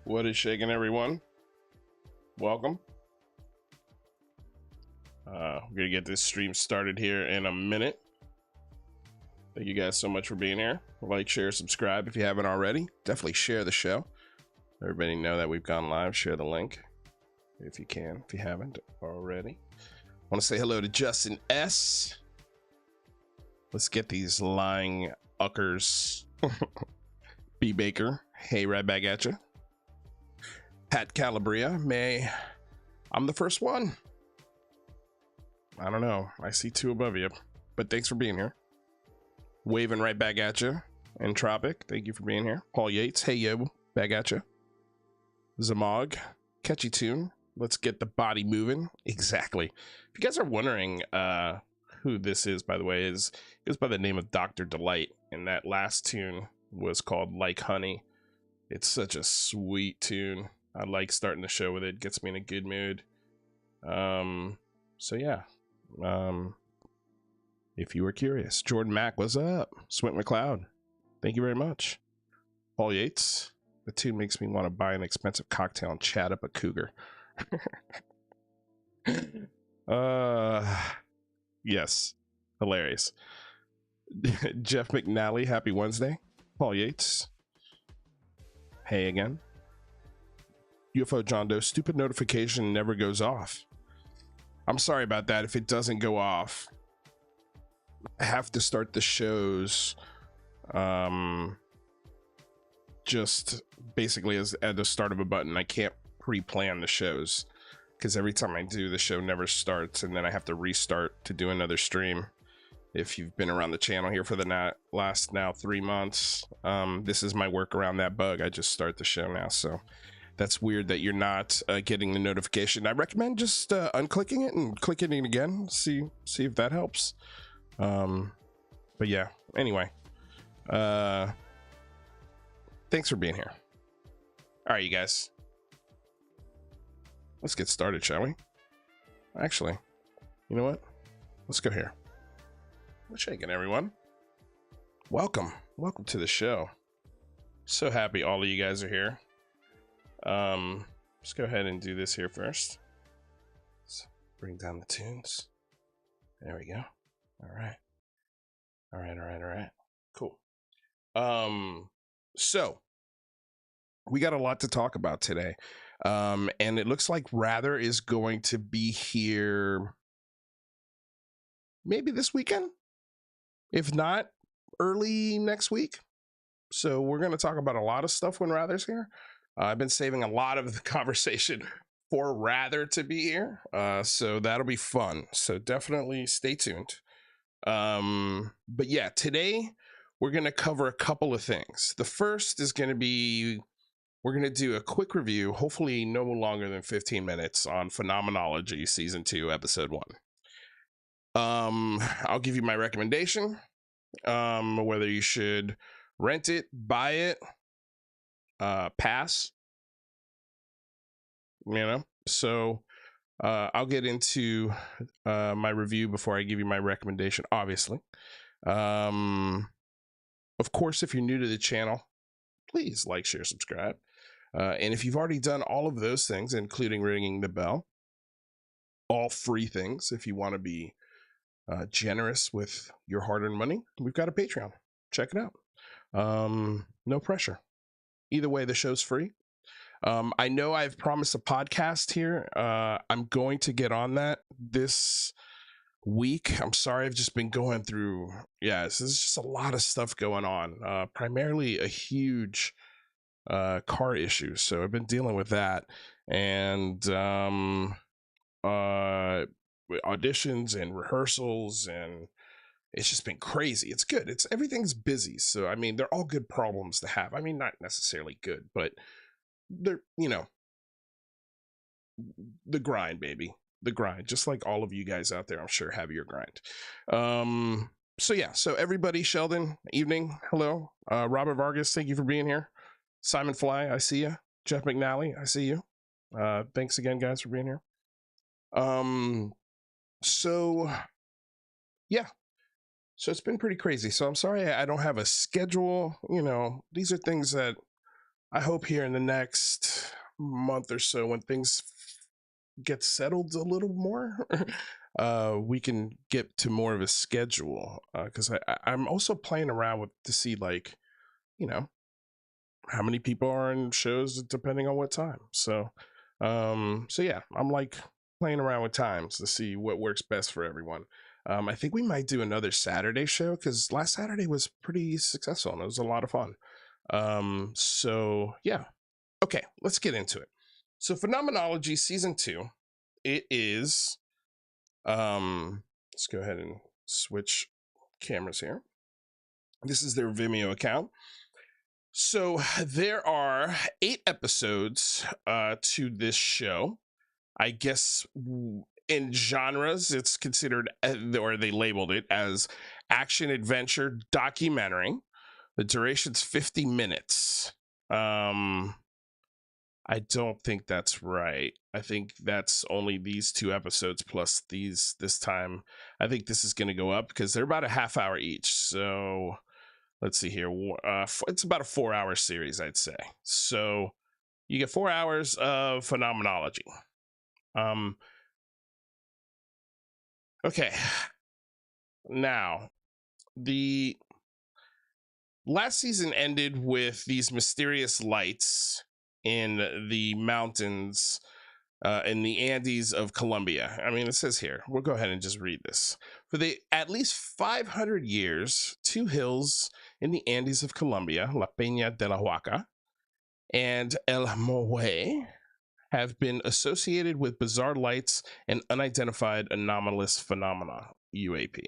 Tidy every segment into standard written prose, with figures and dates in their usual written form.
What is shaking, everyone? Welcome. We're gonna get this stream started here in a minute. Thank you guys so much for being here. Like, share, subscribe if you haven't already. Definitely share the show. Everybody know that we've gone live. Share the link if you can, if you haven't already. I want to say hello to Justin S. Let's get these lying uckers. B Baker, hey, right back at you. Pat Calabria, I'm the first one. I don't know. I see two above you, but thanks for being here. Waving right back at you. Entropic, thank you for being here. Paul Yates, hey yo, back at you. Zamog, catchy tune. Let's get the body moving. Exactly. If you guys are wondering who this is, by the way, is by the name of Dr. Delight, and that last tune was called Like Honey. It's such a sweet tune. I like starting the show with it. Gets me in a good mood. So yeah. If you were curious, Jordan Mack, what's up? Swint McLeod, thank you very much. Paul Yates, the tune makes me want to buy an expensive cocktail and chat up a cougar. Yes, hilarious. Jeff McNally, happy Wednesday. Paul Yates, hey again. UFO John Doe, stupid notification never goes off. I'm sorry about that. If it doesn't go off, I have to start the shows just basically as at the start of a button. I can't pre-plan the shows because every time I do, the show never starts, and then I have to restart to do another stream. If you've been around the channel here for the last 3 months, this is my work around that bug. I just start the show now, so that's weird that you're not getting the notification. I recommend just unclicking it and clicking it again. See if that helps. But yeah, anyway, thanks for being here. All right, you guys, let's get started, shall we? Actually, you know what? Let's go here. What's shaking, everyone? Welcome to the show. So happy all of you guys are here. Let's go ahead and do this here first. Let's bring down the tunes. There we go. All right. Cool. So we got a lot to talk about today. And it looks like Rather is going to be here maybe this weekend, if not early next week. So we're going to talk about a lot of stuff when Rather's here. I've been saving a lot of the conversation for Rather to be here. So that'll be fun. So definitely stay tuned. But yeah, today we're going to cover a couple of things. The first is going to be, we're going to do a quick review, hopefully no longer than 15 minutes, on Phenomenology Season 2, Episode 1. I'll give you my recommendation, whether you should rent it, buy it, pass, you know. So I'll get into my review before I give you my recommendation, obviously. Of course, if you're new to the channel, please like, share, subscribe. And if you've already done all of those things, including ringing the bell, all free things, if you want to be generous with your hard-earned money, we've got a Patreon. Check it out. No pressure. Either way, the show's free. I know I've promised a podcast here. I'm going to get on that this week. I'm sorry, I've just been going through, there's just a lot of stuff going on, primarily a huge car issue, so I've been dealing with that, and auditions and rehearsals, and it's just been crazy. It's good, everything's busy, so I mean, they're all good problems to have. I mean, not necessarily good, but they're, the grind, baby. The grind, just like all of you guys out there, I'm sure, have your grind. So yeah, so everybody, Sheldon, evening, hello. Robert Vargas, thank you for being here. Simon Fly, I see you. Jeff McNally, I see you. Thanks again, guys, for being here. So yeah, so it's been pretty crazy. So I'm sorry I don't have a schedule. These are things that I hope here in the next month or so, when things get settled a little more, we can get to more of a schedule, because I'm also playing around with to see, like, how many people are in shows depending on what time. So yeah, I'm like playing around with times to see what works best for everyone. I think we might do another Saturday show, because last Saturday was pretty successful and it was a lot of fun. So yeah, okay, let's get into it. So Phenomenology Season 2, it is, let's go ahead and switch cameras here. This is their Vimeo account. So there are 8 episodes to this show. I guess in genres, it's considered, or they labeled it as action adventure documentary. The duration's 50 minutes. I don't think that's right. I think that's only these 2 episodes plus this time. I think this is going to go up because they're about a half hour each. So let's see here. It's about a 4-hour series, I'd say. So you get 4 hours of phenomenology. Okay. Now, the last season ended with these mysterious lights in the mountains in the Andes of Colombia. I mean, it says here, we'll go ahead and just read this. For the at least 500 years, 2 hills in the Andes of Colombia, La Peña de la Huaca and El Mohe, have been associated with bizarre lights and unidentified anomalous phenomena, UAP.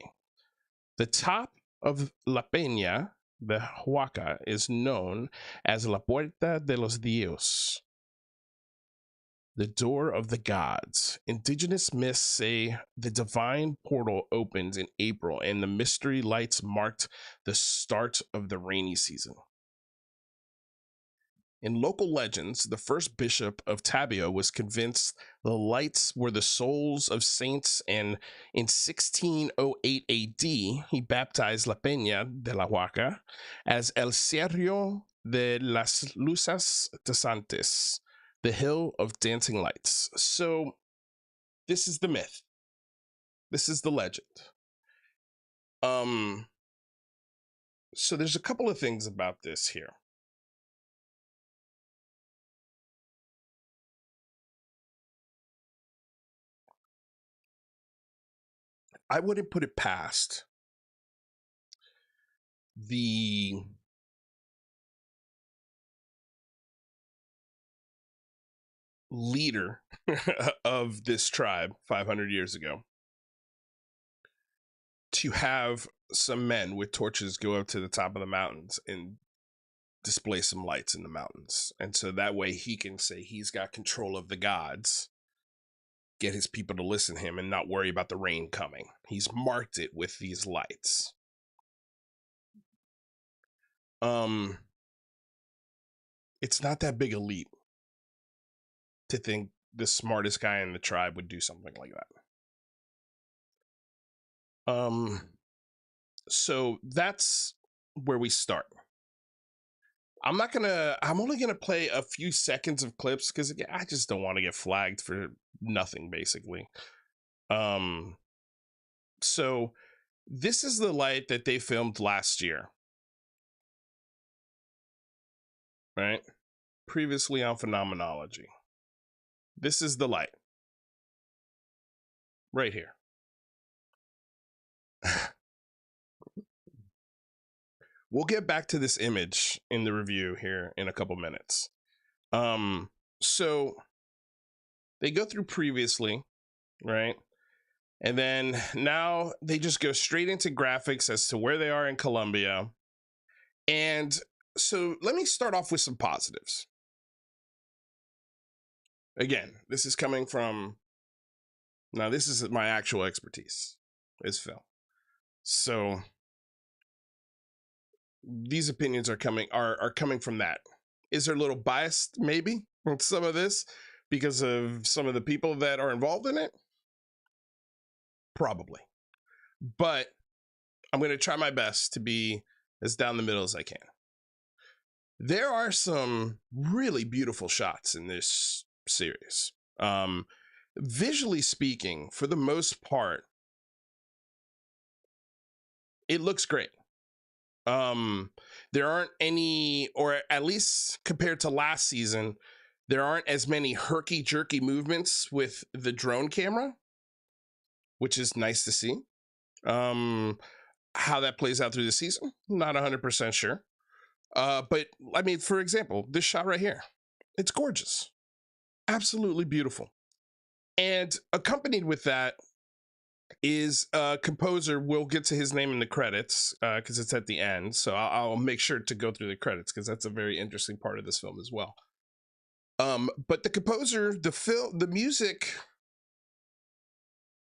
The top of La Peña, the Huaca, is known as La Puerta de los Dios, the door of the gods. Indigenous myths say the divine portal opened in April and the mystery lights marked the start of the rainy season. In local legends, the first bishop of Tabio was convinced the lights were the souls of saints, and in 1608 AD, he baptized La Peña de la Huaca as El Cerro de las Luces Danzantes, the hill of dancing lights. So this is the myth. This is the legend. So there's a couple of things about this here. I wouldn't put it past the leader of this tribe 500 years ago to have some men with torches go up to the top of the mountains and display some lights in the mountains. And so that way he can say he's got control of the gods, get his people to listen to him and not worry about the rain coming. He's marked it with these lights. It's not that big a leap to think the smartest guy in the tribe would do something like that. So that's where we start. I'm only gonna play a few seconds of clips because I just don't want to get flagged for nothing, basically. So this is the light that they filmed last year, right? Previously on Phenomenology. This is the light right here. We'll get back to this image in the review here in a couple minutes. So they go through previously, right? And then now they just go straight into graphics as to where they are in Colombia. And so let me start off with some positives. Again, this is coming from, now this is my actual expertise, is film. So these opinions are coming from that. Is there a little biased maybe with some of this because of some of the people that are involved in it? Probably. But I'm going to try my best to be as down the middle as I can. There are some really beautiful shots in this series. Visually speaking, for the most part, it looks great. There aren't any, or at least compared to last season, there aren't as many herky-jerky movements with the drone camera, which is nice to see. How that plays out through the season, not 100% sure. But I mean, for example, this shot right here, it's gorgeous. Absolutely beautiful. And accompanied with that is a composer. We'll get to his name in the credits because it's at the end. So I'll make sure to go through the credits because that's a very interesting part of this film as well. But the composer, the music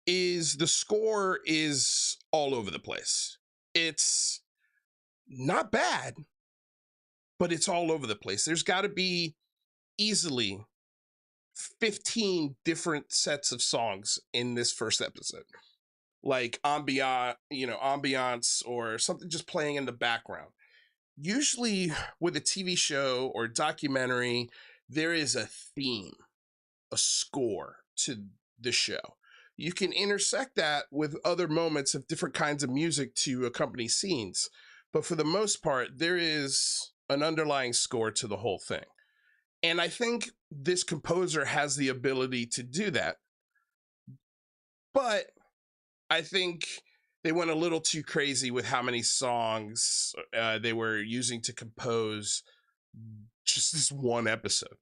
is, the score is all over the place. It's not bad, but it's all over the place. There's got to be easily 15 different sets of songs in this first episode, like ambiance or something just playing in the background. Usually with a TV show or documentary, there is a theme, a score to the show. You can intersect that with other moments of different kinds of music to accompany scenes, but for the most part, there is an underlying score to the whole thing. And I think this composer has the ability to do that. But I think they went a little too crazy with how many songs they were using to compose just this one episode.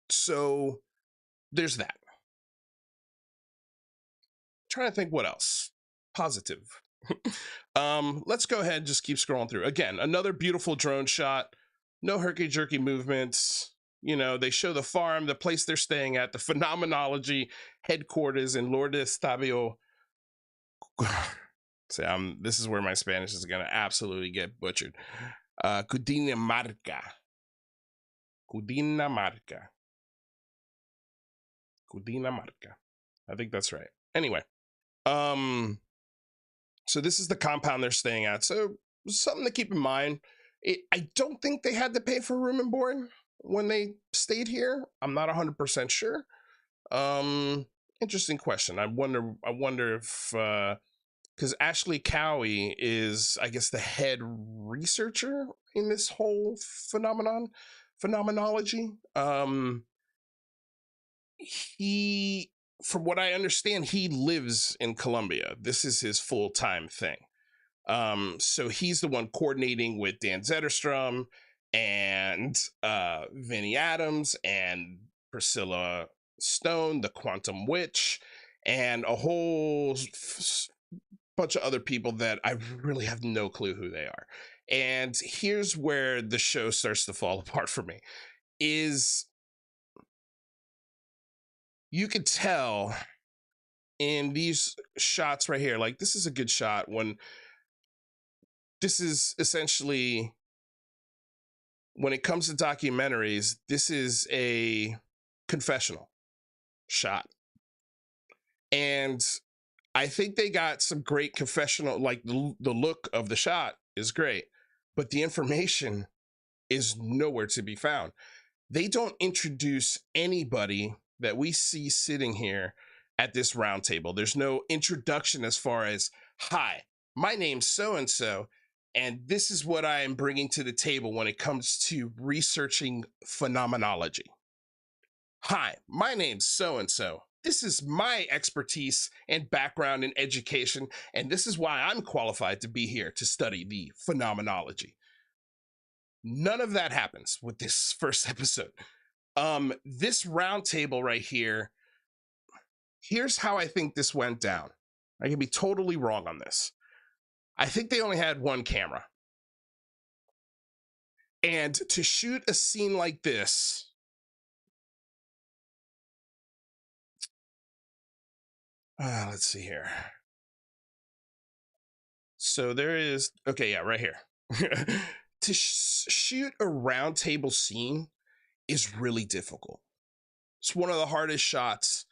So there's that. Trying to think what else. Positive. Let's go ahead and just keep scrolling through. Again, another beautiful drone shot. No herky-jerky movements. You know, they show the farm, the place they're staying at, the Phenomenology headquarters in Lourdes Tabio. So, this is where my Spanish is going to absolutely get butchered. Cundinamarca. Cundinamarca. Cundinamarca. I think that's right. Anyway. So this is the compound they're staying at. So something to keep in mind. I don't think they had to pay for room and board when they stayed here. I'm not 100% sure. Interesting question. I wonder if because Ashley Cowie is, I guess, the head researcher in this whole phenomenology. He, from what I understand, he lives in Colombia. This is his full-time thing. So he's the one coordinating with Dan Zetterstrom and Vinnie Adams and Priscilla Stone, the Quantum Witch, and a whole bunch of other people that I really have no clue who they are. And here's where the show starts to fall apart for me, is you could tell in these shots right here, like this is a good shot when this is essentially, when it comes to documentaries, this is a confessional shot. And I think they got some great confessional, like the look of the shot is great, but the information is nowhere to be found. They don't introduce anybody that we see sitting here at this round table. There's no introduction as far as, hi, my name's so-and-so, and this is what I am bringing to the table when it comes to researching phenomenology. Hi, my name's so-and-so. This is my expertise and background in education, and this is why I'm qualified to be here to study the phenomenology. None of that happens with this first episode. This round table right here, here's how I think this went down. I can be totally wrong on this. I think they only had one camera. And to shoot a scene like this, let's see here. So there is, okay, yeah, right here. To shoot a round table scene is really difficult. It's one of the hardest shots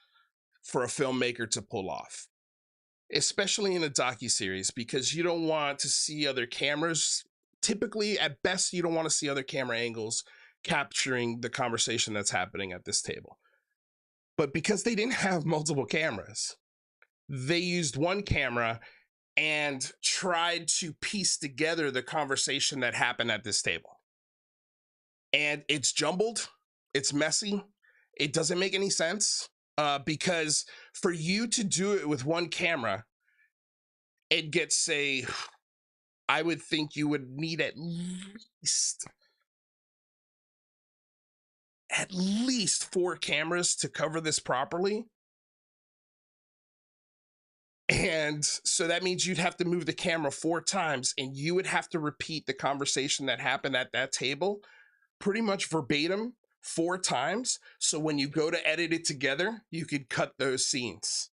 for a filmmaker to pull off, especially in a docu-series, because you don't want to see other cameras. Typically, at best, you don't want to see other camera angles capturing the conversation that's happening at this table. But because they didn't have multiple cameras, they used one camera and tried to piece together the conversation that happened at this table. And it's jumbled, it's messy, it doesn't make any sense, because for you to do it with one camera, it gets, say, I would think you would need at least 4 cameras to cover this properly. And so that means you'd have to move the camera 4 times, and you would have to repeat the conversation that happened at that table pretty much verbatim 4 times. So when you go to edit it together, you could cut those scenes.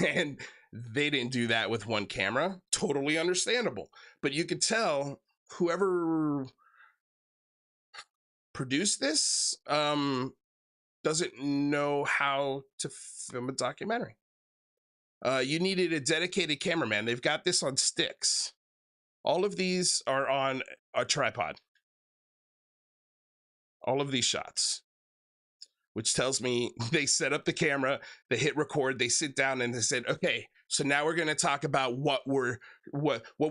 And they didn't do that with one camera. Totally understandable. But you could tell whoever produced this doesn't know how to film a documentary. You needed a dedicated cameraman. They've got this on sticks. All of these are on a tripod. All of these shots, which tells me they set up the camera, they hit record, they sit down, and they said, okay, so now we're going to talk about what we're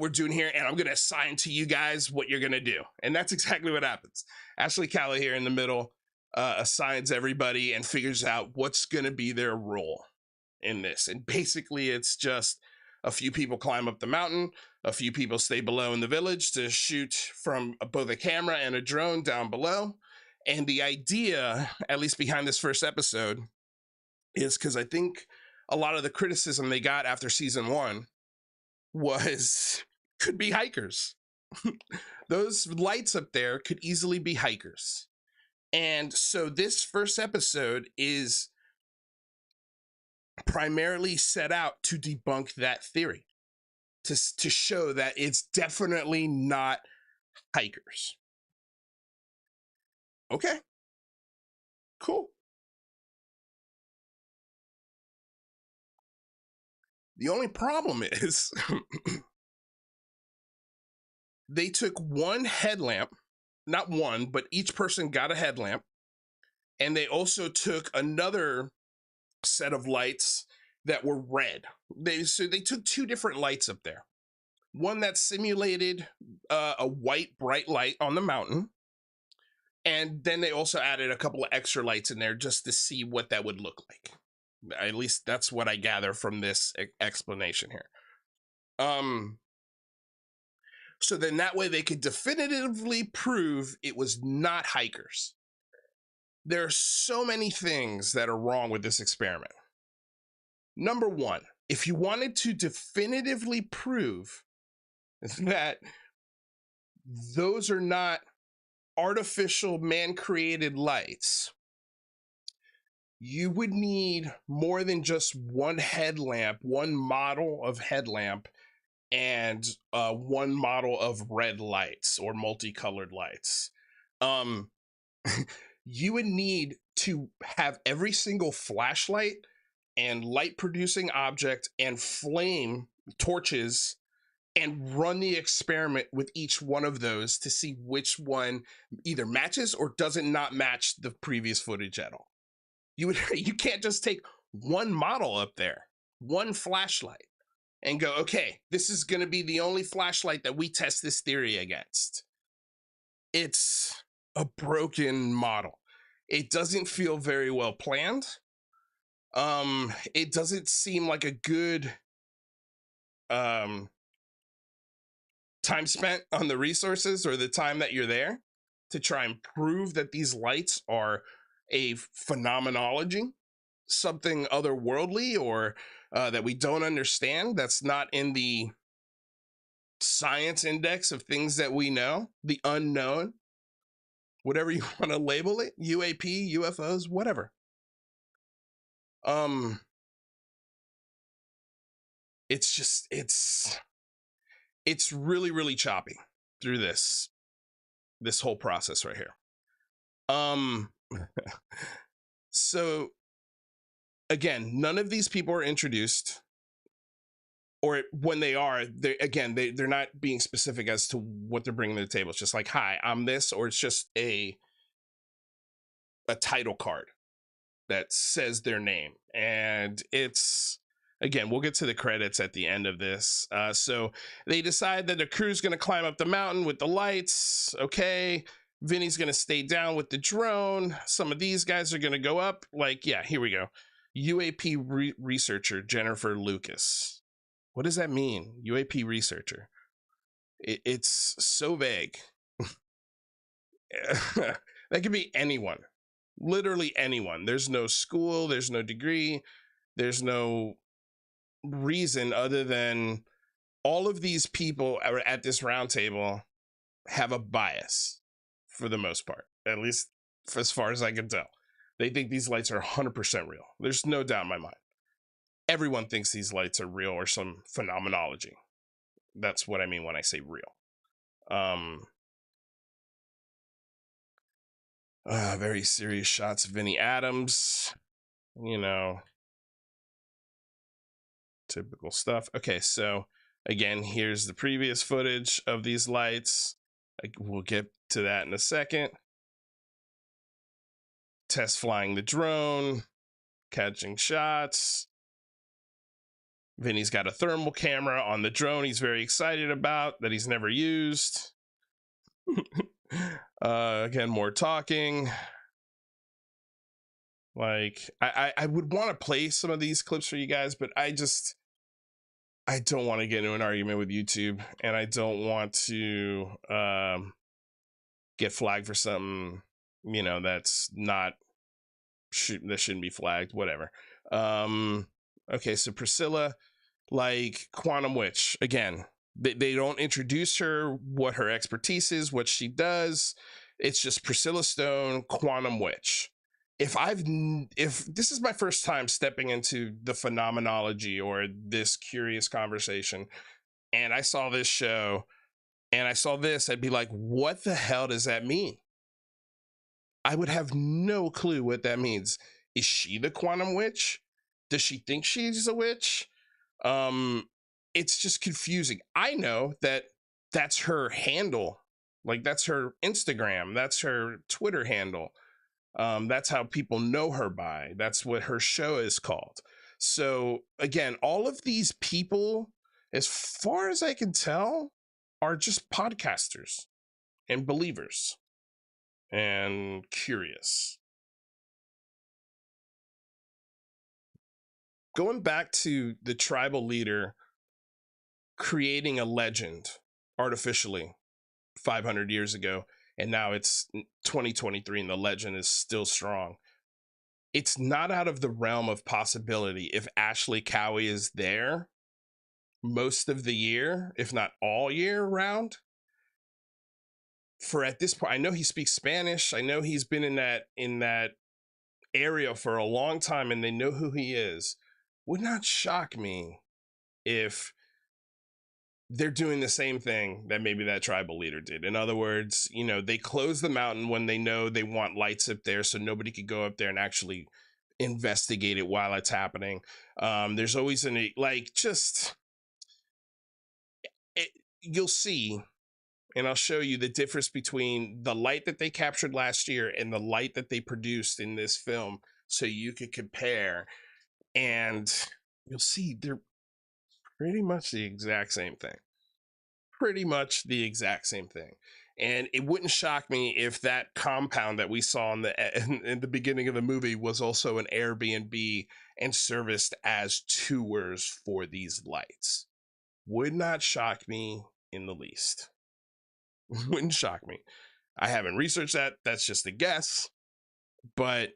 doing here, and I'm going to assign to you guys what you're going to do. And that's exactly what happens. Ashley Calla here in the middle assigns everybody and figures out what's going to be their role in this. And basically it's just a few people climb up the mountain, a few people stay below in the village to shoot from both a camera and a drone down below. And the idea, at least behind this first episode, is because I think a lot of the criticism they got after season 1 was could be hikers. Those lights up there could easily be hikers. And so this first episode is primarily set out to debunk that theory, to show that it's definitely not hikers. Okay, cool. The only problem is they took one headlamp, not one, but each person got a headlamp, and they also took another set of lights that were red. So they took 2 different lights up there. One that simulated a white bright light on the mountain, and then they also added a couple of extra lights in there just to see what that would look like. At least that's what I gather from this explanation here. So then that way they could definitively prove it was not hikers. There are so many things that are wrong with this experiment. Number 1, if you wanted to definitively prove that those are not artificial man-created lights, you would need more than just one headlamp, one model of headlamp, and one model of red lights or multicolored lights. You would need to have every single flashlight and light producing object and flame torches and run the experiment with each one of those to see which one either matches or doesn't not match the previous footage at all. You can't just take one model up there, one flashlight, and go, okay, this is going to be the only flashlight that we test this theory against. It's a broken model. It doesn't feel very well planned. It doesn't seem like a good time spent on the resources or the time that you're there to try and prove that these lights are a phenomenology, something otherworldly or that we don't understand, that's not in the science index of things that we know, the unknown, whatever you want to label it, UAP, UFOs, whatever. It's just, it's really, really choppy through this whole process right here. So again, none of these people are introduced, or when they are, they're not being specific as to what they're bringing to the table. It's just like, hi, I'm this, or it's just a title card that says their name. And it's, again, we'll get to the credits at the end of this. So they decide that the crew's going to climb up the mountain with the lights. Okay. Vinny's going to stay down with the drone. Some of these guys are going to go up. Like, yeah, here we go. UAP researcher Jennifer Lucas. What does that mean? UAP researcher. It's so vague. That could be anyone. Literally anyone. There's no school, there's no degree, there's no reason other than all of these people at this round table have a bias for the most part, at least as far as I can tell. They think these lights are 100% real. There's no doubt in my mind. Everyone thinks these lights are real or some phenomenology. That's what I mean when I say real. Very serious shots of Vinny Adams, you know, typical stuff. Okay, so again, here's the previous footage of these lights. We'll get to that in a second. Test flying the drone, catching shots. Vinny's got a thermal camera on the drone he's very excited about that he's never used. Again, more talking. Like, I would want to play some of these clips for you guys, but I don't want to get into an argument with YouTube, and I don't want to get flagged for something, you know, that's not that shouldn't be flagged. Whatever. Okay, so Priscilla, like Quantum Witch, again, they don't introduce her, what her expertise is, what she does. It's just Priscilla Stone, Quantum Witch. If this is my first time stepping into the phenomenology or this curious conversation, and I saw this show and I saw this, I'd be like, what the hell does that mean? I would have no clue what that means. Is she the Quantum Witch? Does she think she's a witch? It's just confusing. I know that that's her handle. Like, that's her Instagram. That's her Twitter handle. That's how people know her by. That's what her show is called. So again, all of these people, as far as I can tell, are just podcasters and believers and curious. Going back to the tribal leader creating a legend artificially 500 years ago, and now it's 2023 and the legend is still strong. It's not out of the realm of possibility if Ashley Cowie is there most of the year, if not all year round. For at this point, I know he speaks Spanish. I know he's been in that area for a long time, and they know who he is. Would not shock me if they're doing the same thing that maybe that tribal leader did. In other words, you know, they close the mountain when they know they want lights up there so nobody could go up there and actually investigate it while it's happening. There's always you'll see, and I'll show you the difference between the light that they captured last year and the light that they produced in this film so you could compare, and you'll see they're pretty much the exact same thing. Pretty much the exact same thing. And it wouldn't shock me if that compound that we saw in the beginning of the movie was also an Airbnb and serviced as tours for these lights. Would not shock me in the least. Wouldn't shock me. I haven't researched that. That's just a guess, but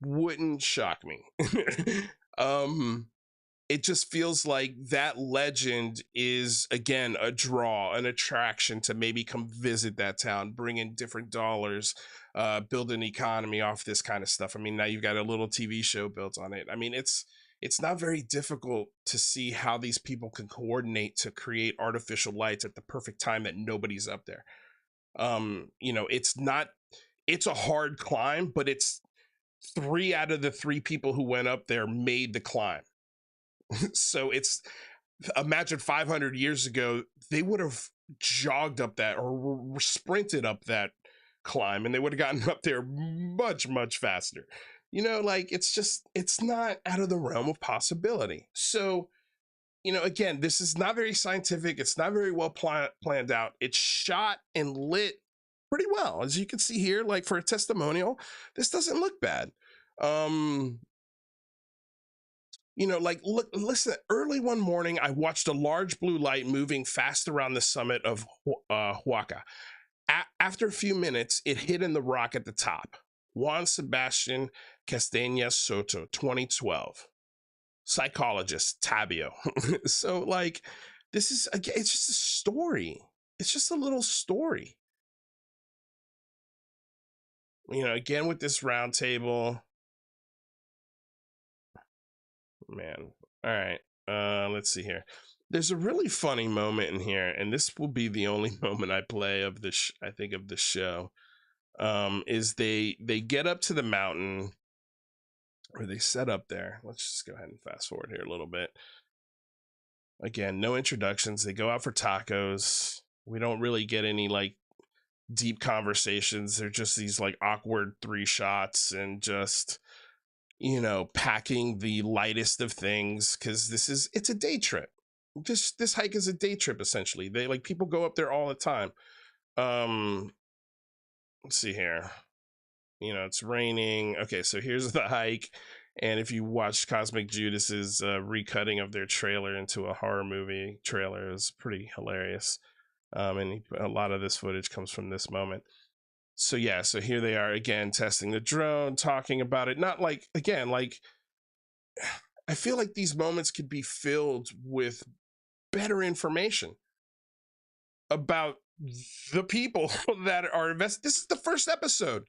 wouldn't shock me. It just feels like that legend is, again, a draw, an attraction to maybe come visit that town, bring in different dollars, build an economy off this kind of stuff. I mean, now you've got a little TV show built on it. I mean, it's not very difficult to see how these people can coordinate to create artificial lights at the perfect time that nobody's up there. You know, it's a hard climb, but it's 3 out of the 3 people who went up there made the climb. So imagine 500 years ago, they would have jogged up that or sprinted up that climb, and they would have gotten up there much, much faster. You know, like, it's not out of the realm of possibility. So, you know, again, this is not very scientific. It's not very well planned out. It's shot and lit pretty well. As you can see here, like, for a testimonial, this doesn't look bad. You know, like, look, listen, early one morning, I watched a large blue light moving fast around the summit of Huaca. After a few minutes, it hit in the rock at the top. Juan Sebastian Castaña Soto, 2012. Psychologist, Tabio. So, like, this is, again, it's just a story. It's just a little story. You know, again, with this round table. Man. All right. Let's see here. There's a really funny moment in here, and this will be the only moment I play of I think of the show. is they get up to the mountain, or they set up there. Let's just go ahead and fast forward here a little bit. Again, no introductions. They go out for tacos. We don't really get any like deep conversations. They're just these like awkward 3 shots and just, you know, packing the lightest of things, because it's a day trip. This hike is a day trip essentially. They like, people go up there all the time. Let's see here. You know, it's raining. Okay, so here's the hike. And if you watch Cosmic Judas's recutting of their trailer into a horror movie trailer, it's pretty hilarious. And a lot of this footage comes from this moment. So yeah, so here they are again, testing the drone, talking about it. Not like, again, like, I feel like these moments could be filled with better information about the people that are invested. This is the first episode,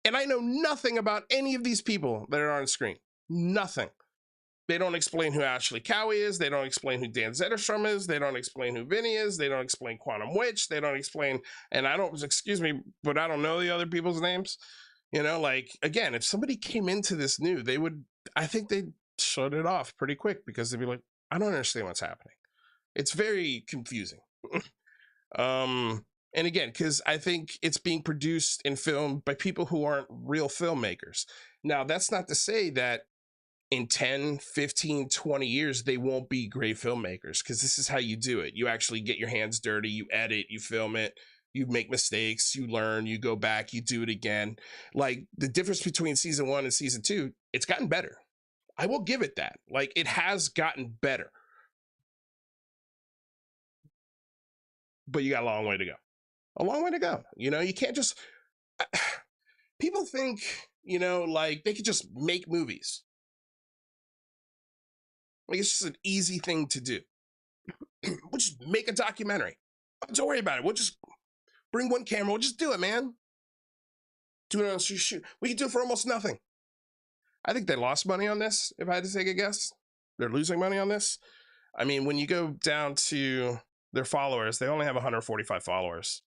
and I know nothing about any of these people that are on screen. Nothing. They don't explain who Ashley Cowie is. They don't explain who Dan Zetterstrom is. They don't explain who Vinny is. They don't explain Quantum Witch. They don't explain, and I don't, excuse me, but I don't know the other people's names. You know, like, again, if somebody came into this new, I think they'd shut it off pretty quick, because they'd be like, I don't understand what's happening. It's very confusing. And again, because I think it's being produced and filmed by people who aren't real filmmakers. Now, that's not to say that in 10, 15, 20 years, they won't be great filmmakers, because this is how you do it. You actually get your hands dirty, you edit, you film it, you make mistakes, you learn, you go back, you do it again. Like, the difference between season 1 and season 2, it's gotten better. I will give it that. Like, it has gotten better. But you got a long way to go. A long way to go. You know, you can't just... People think, you know, like, they could just make movies. Like, it's just an easy thing to do. We'll just make a documentary. Don't worry about it. We'll just bring one camera. We'll just do it, man. Do it on shoot. We can do it for almost nothing. I think they lost money on this, if I had to take a guess. They're losing money on this. I mean, when you go down to their followers, they only have 145 followers.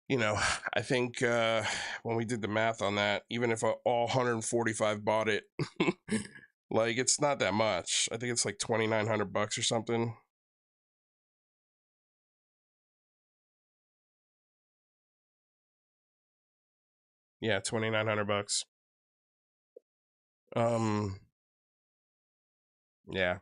You know, I think when we did the math on that, even if all 145 bought it, like, it's not that much. I think it's like $2,900 or something. Yeah, $2,900. Yeah.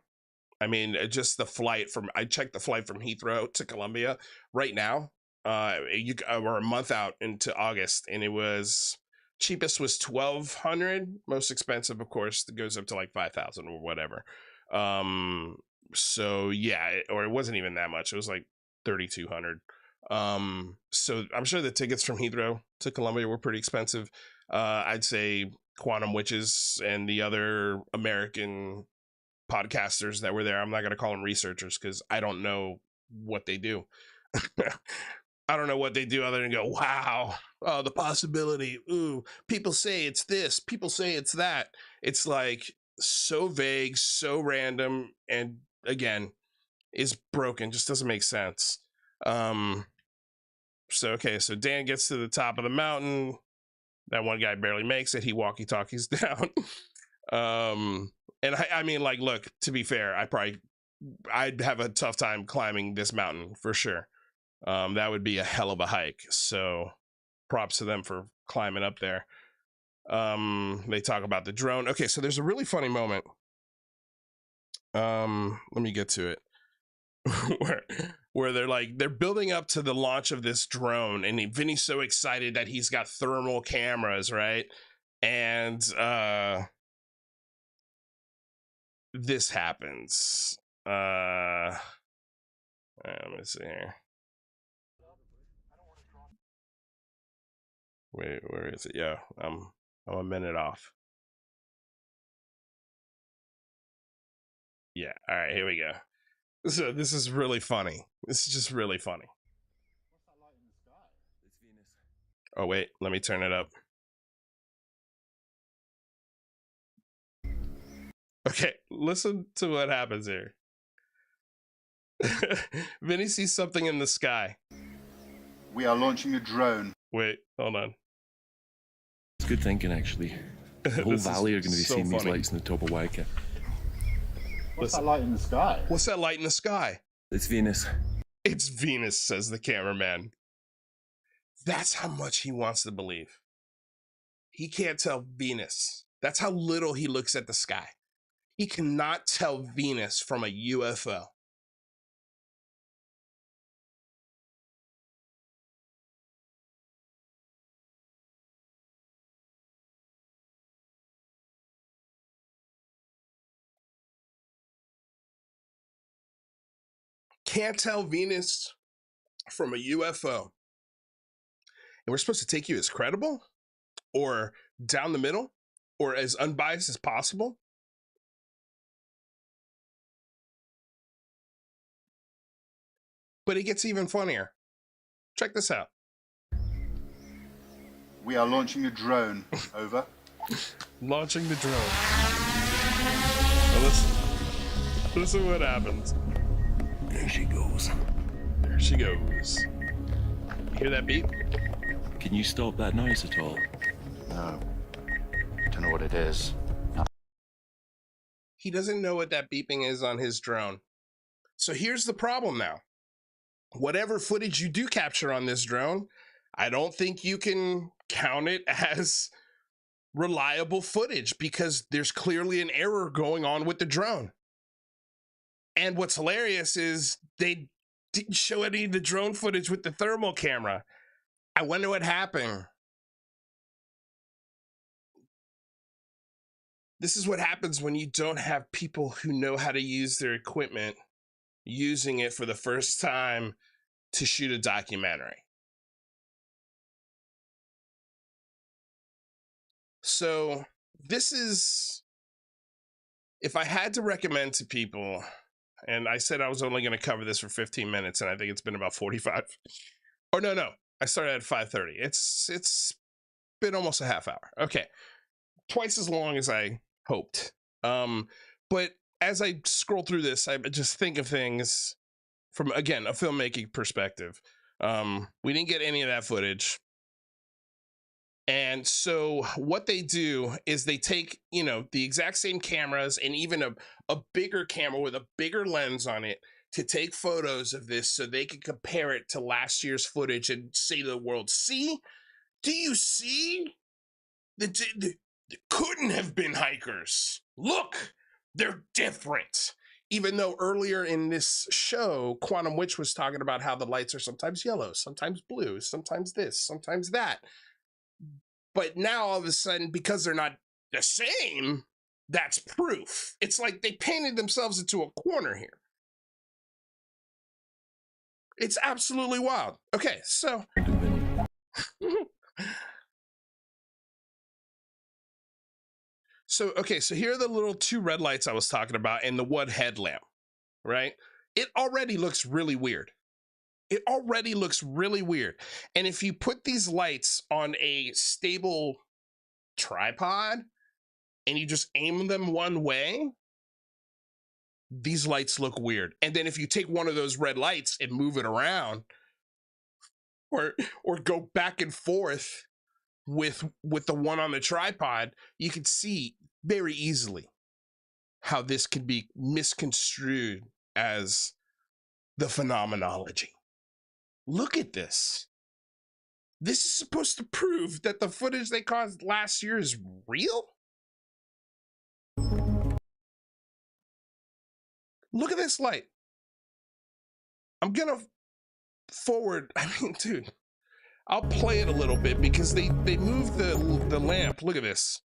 I mean, just the flight I checked the flight from Heathrow to Columbia right now. We're a month out into August, and it was, cheapest was $1,200. Most expensive, of course, it goes up to like $5,000 or whatever. So yeah, or it wasn't even that much. It was like $3,200. So I'm sure the tickets from Heathrow to Columbia were pretty expensive. I'd say Quantum Witches and the other American podcasters that were there, I'm not going to call them researchers, because I don't know what they do. I don't know what they do other than go, wow, oh, the possibility. Ooh, people say it's this, people say it's that. It's like so vague, so random, and again, is broken, just doesn't make sense. So okay, so Dan gets to the top of the mountain. That one guy barely makes it. He walkie-talkies down. And I mean, like, look, to be fair, I'd have a tough time climbing this mountain for sure. That would be a hell of a hike. So props to them for climbing up there. They talk about the drone. Okay, so there's a really funny moment. Let me get to it. where they're building up to the launch of this drone, and Vinny's so excited that he's got thermal cameras, right? And this happens. Let me see here. Wait, where is it? Yeah, I'm a minute off. Yeah, all right, here we go. So this is really funny. This is just really funny. What's that light in the sky? It's Venus. Oh wait, let me turn it up. Okay, listen to what happens here. Vinny sees something in the sky. We are launching a drone. Wait, hold on. It's good thinking, actually. The whole valley are going to be so seeing funny. these lights in the top of Waika. What's that light in the sky? What's that light in the sky? It's Venus. It's Venus, says the cameraman. That's how much he wants to believe. He can't tell Venus. That's how little he looks at the sky. He cannot tell Venus from a UFO. Can't tell Venus from a UFO. And we're supposed to take you as credible or down the middle or as unbiased as possible? But it gets even funnier. Check this out. We are launching a drone. Over. Launching the drone. Well, listen what happens. There she goes. There she goes. You hear that beep? Can you stop that noise at all? No. Don't know what it is. He doesn't know what that beeping is on his drone. So here's the problem now. Whatever footage you do capture on this drone, I don't think you can count it as reliable footage because there's clearly an error going on with the drone. And what's hilarious is they didn't show any of the drone footage with the thermal camera. I wonder what happened. This is what happens when you don't have people who know how to use their equipment using it for the first time to shoot a documentary. So this is, if I had to recommend to people, and I said I was only going to cover this for 15 minutes, and I think it's been about 45. Or no, I started at 5:30. It's been almost a half hour. Okay, twice as long as I hoped. But as I scroll through this, I just think of things from, again, a filmmaking perspective. We didn't get any of that footage. And so what they do is they take, the exact same cameras and even a bigger camera with a bigger lens on it to take photos of this so they can compare it to last year's footage and say to the world, see, do you see? There couldn't have been hikers. Look, they're different. Even though earlier in this show, Quantum Witch was talking about how the lights are sometimes yellow, sometimes blue, sometimes this, sometimes that. But now all of a sudden, because they're not the same, that's proof. It's like they painted themselves into a corner here. It's absolutely wild. Okay, so. So here are the little two red lights I was talking about and the one headlamp, right? It already looks really weird. It already looks really weird. And if you put these lights on a stable tripod and you just aim them one way, these lights look weird. And then if you take one of those red lights and move it around or go back and forth with the one on the tripod, you can see very easily how this could be misconstrued as the phenomenology. Look at this. This is supposed to prove that the footage they caused last year is real? Look at this light. I'm gonna forward, dude, I'll play it a little bit because they moved the lamp. Look at this.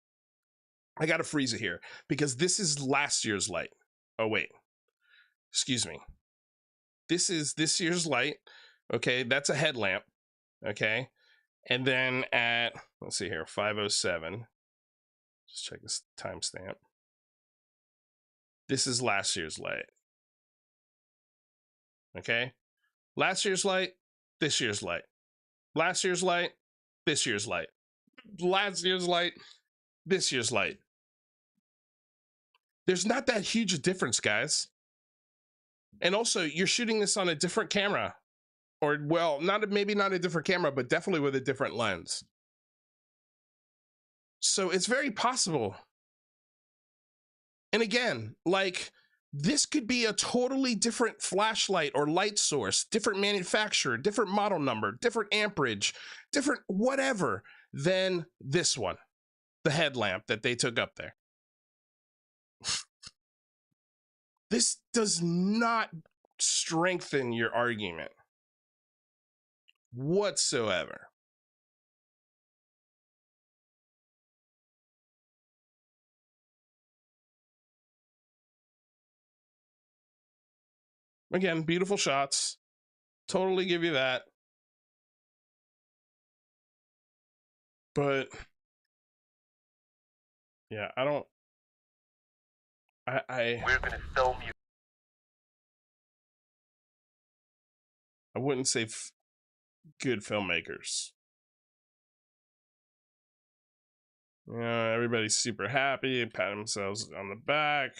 I gotta freeze it here because this is last year's light. Oh wait, excuse me. This is this year's light. Okay, that's a headlamp. Okay, and then at, let's see here, 5:07. Just check this timestamp. This is last year's light. Okay, last year's light, this year's light. Last year's light, this year's light. Last year's light, this year's light. There's not that huge a difference, guys. And also, you're shooting this on a different camera or well, maybe not a different camera, but definitely with a different lens. So it's very possible. And again, like, this could be a totally different flashlight or light source, different manufacturer, different model number, different amperage, different whatever than this one, the headlamp that they took up there. This does not strengthen your argument whatsoever. Again, beautiful shots. Totally give you that. But yeah, I don't. We're gonna film you. I wouldn't say good filmmakers. You know, everybody's super happy, pat themselves on the back.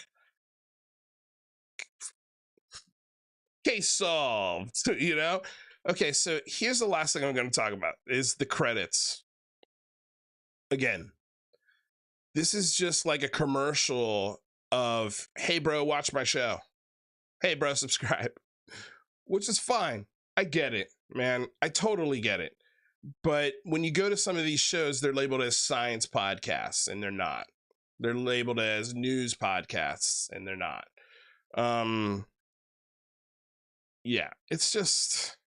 Case solved, you know? Okay, so here's the last thing I'm going to talk about is the credits. Again, this is just like a commercial of, hey, bro, watch my show. Hey, bro, subscribe. Which is fine. I get it, man. I totally get it. But when you go to some of these shows, they're labeled as science podcasts, and they're not. They're labeled as news podcasts, and they're not. Yeah, it's just,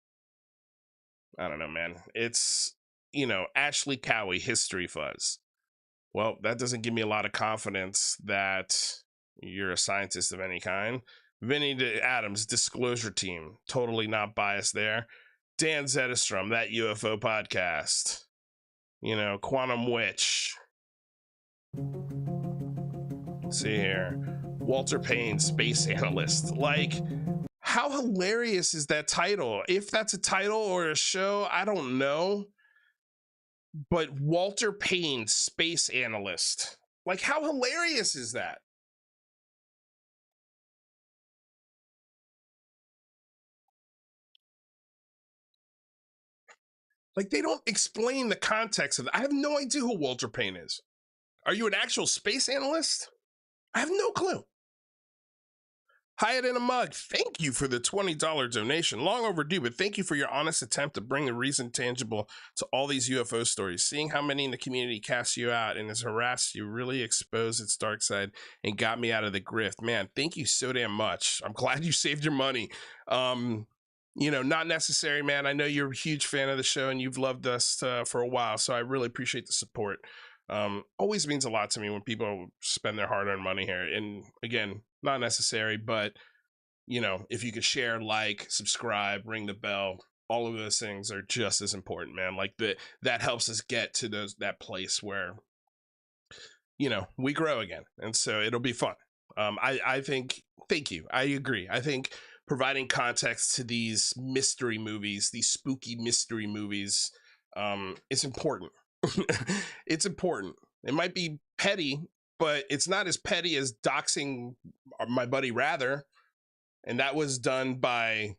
I don't know, man. It's, you know, Ashley Cowie, History Fuzz. Well, that doesn't give me a lot of confidence that you're a scientist of any kind. Vinny Adams, Disclosure Team, totally not biased there. Dan Zetterstrom, That UFO Podcast. You know, Quantum Witch. Let's see here. Walter Payne, Space Analyst. Like, how hilarious is that title? If that's a title or a show, I don't know. But Walter Payne, Space Analyst. Like, how hilarious is that? Like, they don't explain the context of it. I have no idea who Walter Payne is. Are you an actual space analyst? I have no clue. Hyatt in a mug, thank you for the $20 donation. Long overdue, but thank you for your honest attempt to bring a reason tangible to all these UFO stories. Seeing how many in the community cast you out and has harassed you really exposed its dark side and got me out of the grift. Man, thank you so damn much. I'm glad you saved your money. You know, not necessary, man. I know you're a huge fan of the show and you've loved us for a while, so I really appreciate the support. Always means a lot to me when people spend their hard-earned money here. And again, not necessary, but you know, if you could share, like, subscribe, ring the bell, all of those things are just as important, man. Like, that helps us get to that place where, you know, we grow again, and so it'll be fun. I think, thank you, I agree. I think providing context to these mystery movies, these spooky mystery movies, is important. It's important. It might be petty, but it's not as petty as doxing my buddy Rather. And that was done by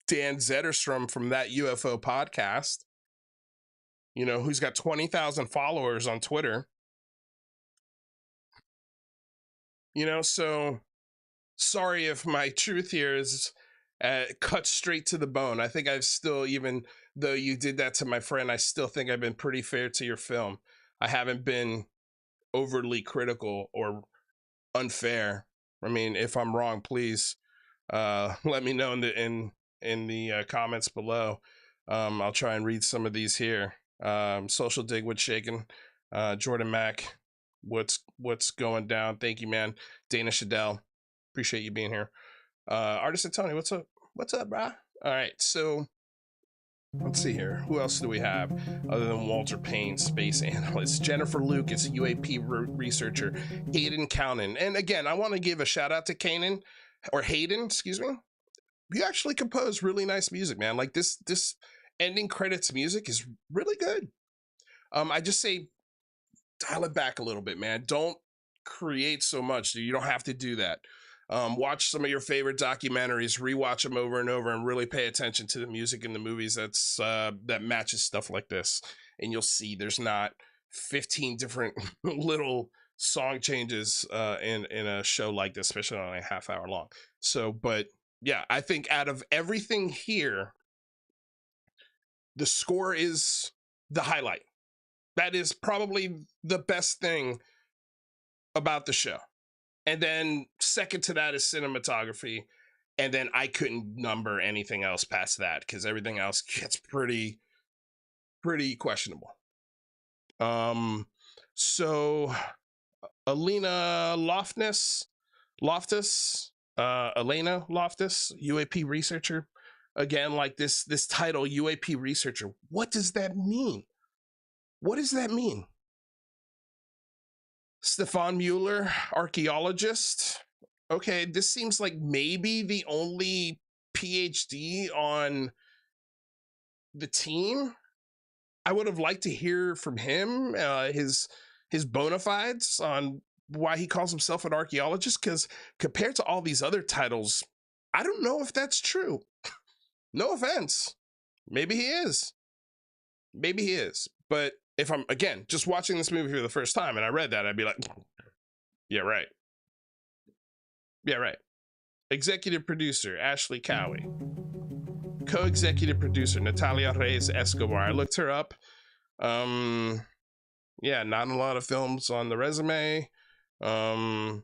Dan Zetterstrom from That UFO Podcast, you know, who's got 20,000 followers on Twitter. You know, so sorry if my truth here is cut straight to the bone. I think I've still, even though you did that to my friend, I still think I've been pretty fair to your film. I haven't been overly critical or unfair. I mean, if I'm wrong, please let me know in the comments below. I'll try and read some of these here. Social Dig, what's shaking? Jordan Mack, what's going down? Thank you, man. Dana Shadell, appreciate you being here. Artisan Tony, what's up? What's up, brah? All right, so let's see here. Who else do we have other than Walter Payne, space analyst? Jennifer Lucas, UAP researcher. Hayden Cownan. And again, I want to give a shout out to Hayden, excuse me. You actually compose really nice music, man. Like this ending credits music is really good. I just say dial it back a little bit, man. Don't create so much. You don't have to do that. Watch some of your favorite documentaries, rewatch them over and over, and really pay attention to the music in the movies that matches stuff like this. And you'll see there's not 15 different little song changes in a show like this, especially only a half hour long. So, but yeah, I think out of everything here, the score is the highlight. That is probably the best thing about the show. And then second to that is cinematography. And then I couldn't number anything else past that because everything else gets pretty questionable. So Elena Loftus, Elena Loftus, UAP researcher. Again, like this title, UAP researcher. What does that mean? What does that mean? Stefan Mueller, archaeologist. Okay, this seems like maybe the only PhD on the team. I would have liked to hear from him, his bona fides on why he calls himself an archaeologist, because compared to all these other titles, I don't know if that's true. No offense. Maybe he is. Maybe he is. But if I'm, again, just watching this movie for the first time and I read that, I'd be like, yeah, right. Yeah, right. Executive producer, Ashley Cowie. Co-executive producer, Natalia Reyes Escobar. I looked her up. Yeah, not a lot of films on the resume. Yeah,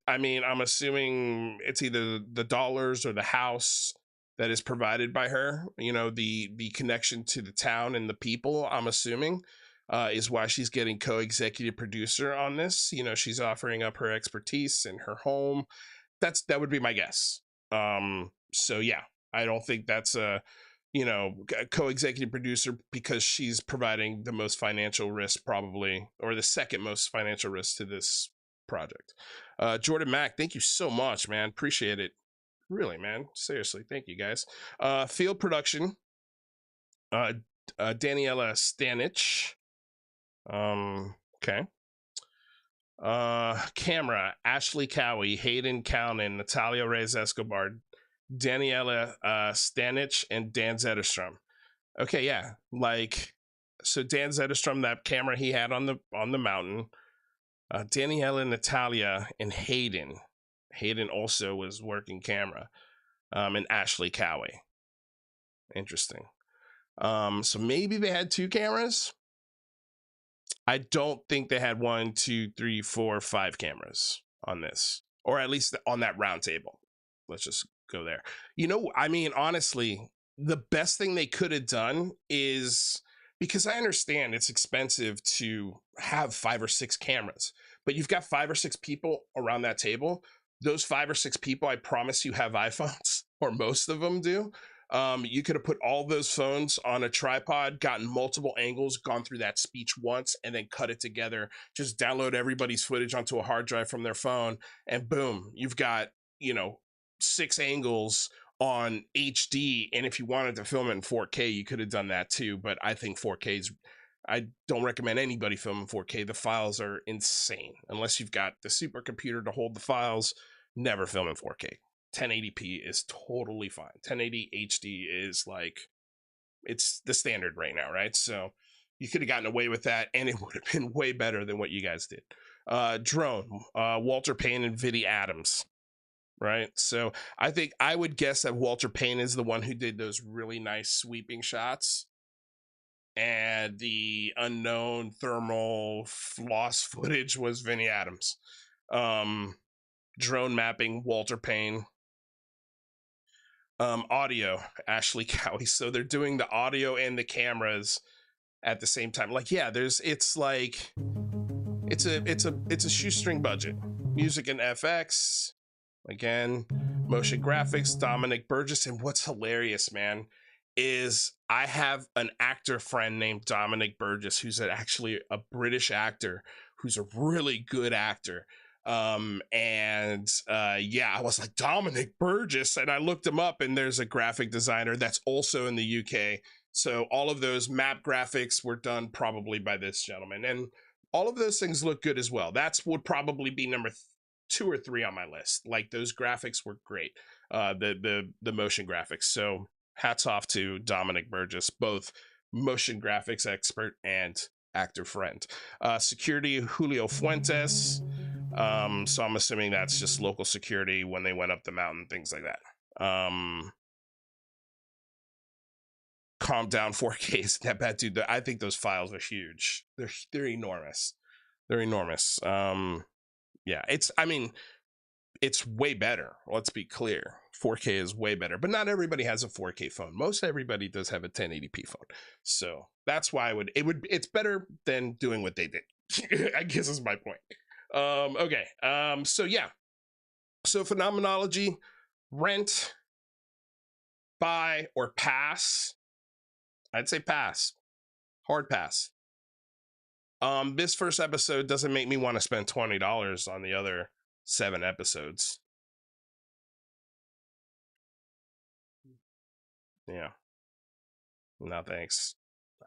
I mean, I'm assuming it's either the dollars or the house that is provided by her. You know, the connection to the town and the people, I'm assuming, is why she's getting co-executive producer on this. You know, she's offering up her expertise in her home. That would be my guess. So yeah, I don't think that's a co-executive producer because she's providing the most financial risk probably, or the second most financial risk to this project. Jordan Mack, thank you so much, man. Appreciate it. Really, man. Seriously, thank you guys. Field production, Daniela Stanich. Okay. Camera, Ashley Cowie, Hayden Cownan, Natalia Reyes Escobar, Daniela Stanich, and Dan Zetterstrom. Okay, yeah. Like, so Dan Zetterstrom, that camera he had on the mountain. Daniela, Natalia, and Hayden. Hayden also was working camera. And Ashley Cowie. Interesting. So maybe they had two cameras. I don't think they had 1, 2, 3, 4, 5 cameras on this, or at least on that round table. Let's just go there. You know, I mean, honestly, the best thing they could have done is, because I understand it's expensive to have 5 or 6 cameras, but you've got 5 or 6 people around that table. Those 5 or 6 people, I promise you, have iPhones, or most of them do. You could have put all those phones on a tripod, gotten multiple angles, gone through that speech once, and then cut it together. Just download everybody's footage onto a hard drive from their phone, and boom, you've got, 6 angles on HD. And if you wanted to film it in 4K, you could have done that too. But I think 4K is, I don't recommend anybody film in 4K. The files are insane. Unless you've got the supercomputer to hold the files, never film in 4K. 1080p is totally fine. 1080 HD is like, it's the standard right now, right? So you could have gotten away with that, and it would have been way better than what you guys did. Drone, Walter Payne and Vinnie Adams, right? So I think I would guess that Walter Payne is the one who did those really nice sweeping shots, and the unknown thermal loss footage was Vinnie Adams. Drone mapping, Walter Payne. Audio, Ashley Cowie. So they're doing the audio and the cameras at the same time. Like, yeah, it's a shoestring budget. Music and FX, again, motion graphics, Dominic Burgess. And what's hilarious, man, is I have an actor friend named Dominic Burgess, who's actually a British actor, who's a really good actor. Yeah, I was like, Dominic Burgess, and I looked him up, and there's a graphic designer that's also in the UK. So all of those map graphics were done probably by this gentleman. And all of those things look good as well. That's would probably be number 2 or 3 on my list. Like, those graphics were great. The motion graphics. So hats off to Dominic Burgess, both motion graphics expert and actor friend. Security, Julio Fuentes. So I'm assuming that's just local security when they went up the mountain, things like that. Calm down 4K isn't that bad, dude. I think those files are huge. They're enormous. They're enormous. Yeah, it's way better. Let's be clear. 4K is way better, but not everybody has a 4K phone. Most everybody does have a 1080p phone. So that's why it's better than doing what they did. I guess is my point. Okay. So yeah. So Phenomenology, rent, buy, or pass. I'd say pass. Hard pass. This first episode doesn't make me want to spend $20 on the other 7 episodes. Yeah. No, thanks.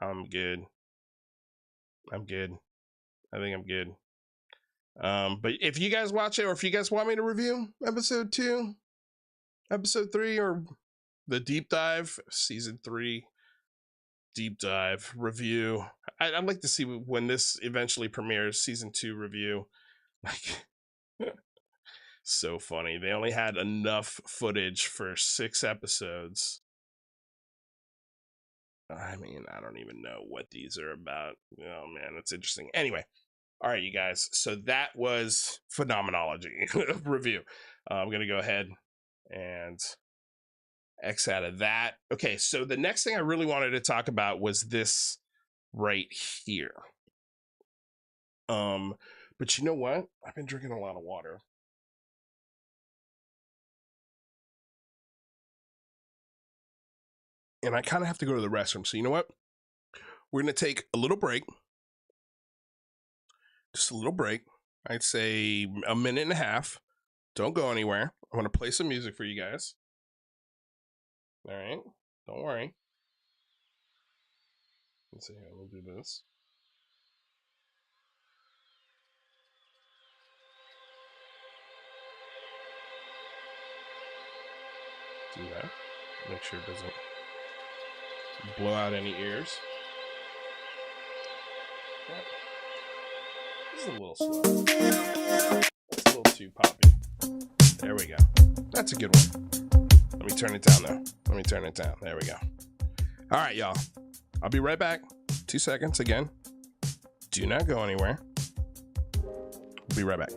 I'm good. I think I'm good. But if you guys watch it, or if you guys want me to review episode 2, episode 3, or the deep dive, season 3 deep dive review, I'd like to see when this eventually premieres, season 2 review. Like, so funny. They only had enough footage for 6 episodes. I mean, I don't even know what these are about. Oh man, that's interesting. Anyway, all right, you guys. So that was Phenomenology review. I'm gonna go ahead and X out of that. Okay, so the next thing I really wanted to talk about was this right here. But you know what? I've been drinking a lot of water. And I kind of have to go to the restroom. So you know what? We're going to take a little break. Just a little break. I'd say a minute and a half. Don't go anywhere. I'm going to play some music for you guys. All right. Don't worry. Let's see how we'll do this. Do that. Make sure it doesn't blow out any ears. Yep. This is a little slow. That's a little too poppy. There we go. That's a good one. Let me turn it down though. Let me turn it down. There we go. All right, y'all. I'll be right back. 2 seconds again. Do not go anywhere. We'll be right back.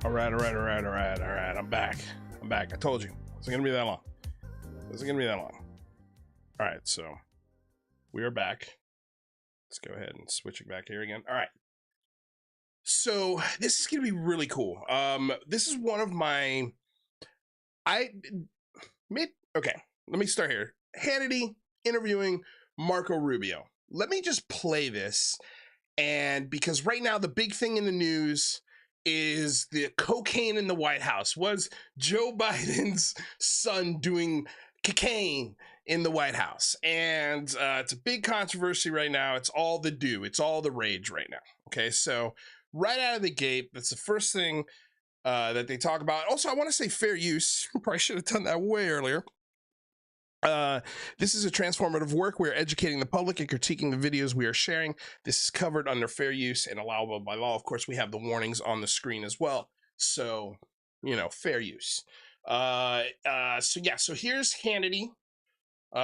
All right. I'm back. I told you. It wasn't going to be that long. All right, so we are back. Let's go ahead and switch it back here again. All right. So this is going to be really cool. This is one of my... Okay, let me start here. Hannity interviewing Marco Rubio. Let me just play this. And because right now the big thing in the news is the cocaine in the White House. Was Joe Biden's son doing cocaine in the White House? And it's a big controversy right now. It's all the it's all the rage right now. Okay, so right out of the gate, that's the first thing that they talk about. Also, I want to say fair use. Probably should have done that way earlier. This is a transformative work. We're educating the public and critiquing the videos we are sharing. This is covered under fair use and allowable by law. Of course, we have the warnings on the screen as well. So, fair use. So here's Hannity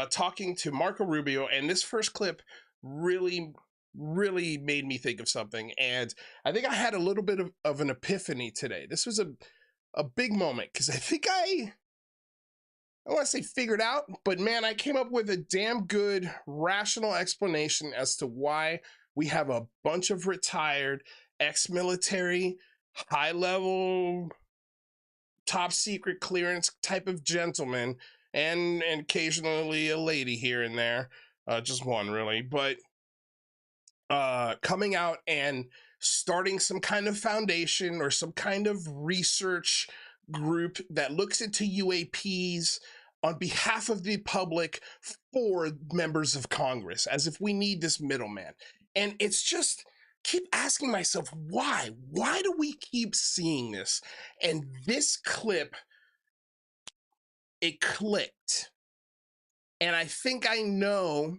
talking to Marco Rubio. And this first clip really made me think of something. And I think I had a little bit of an epiphany today. This was a big moment because I think I want to say figured out, but man, I came up with a damn good rational explanation as to why we have a bunch of retired ex-military, high-level, top secret clearance type of gentlemen, and occasionally a lady here and there, just one really, but coming out and starting some kind of foundation or some kind of research group that looks into UAPs on behalf of the public for members of Congress, as if we need this middleman. And it's just keep asking myself, why? Why do we keep seeing this? And this clip, it clicked. And I think I know,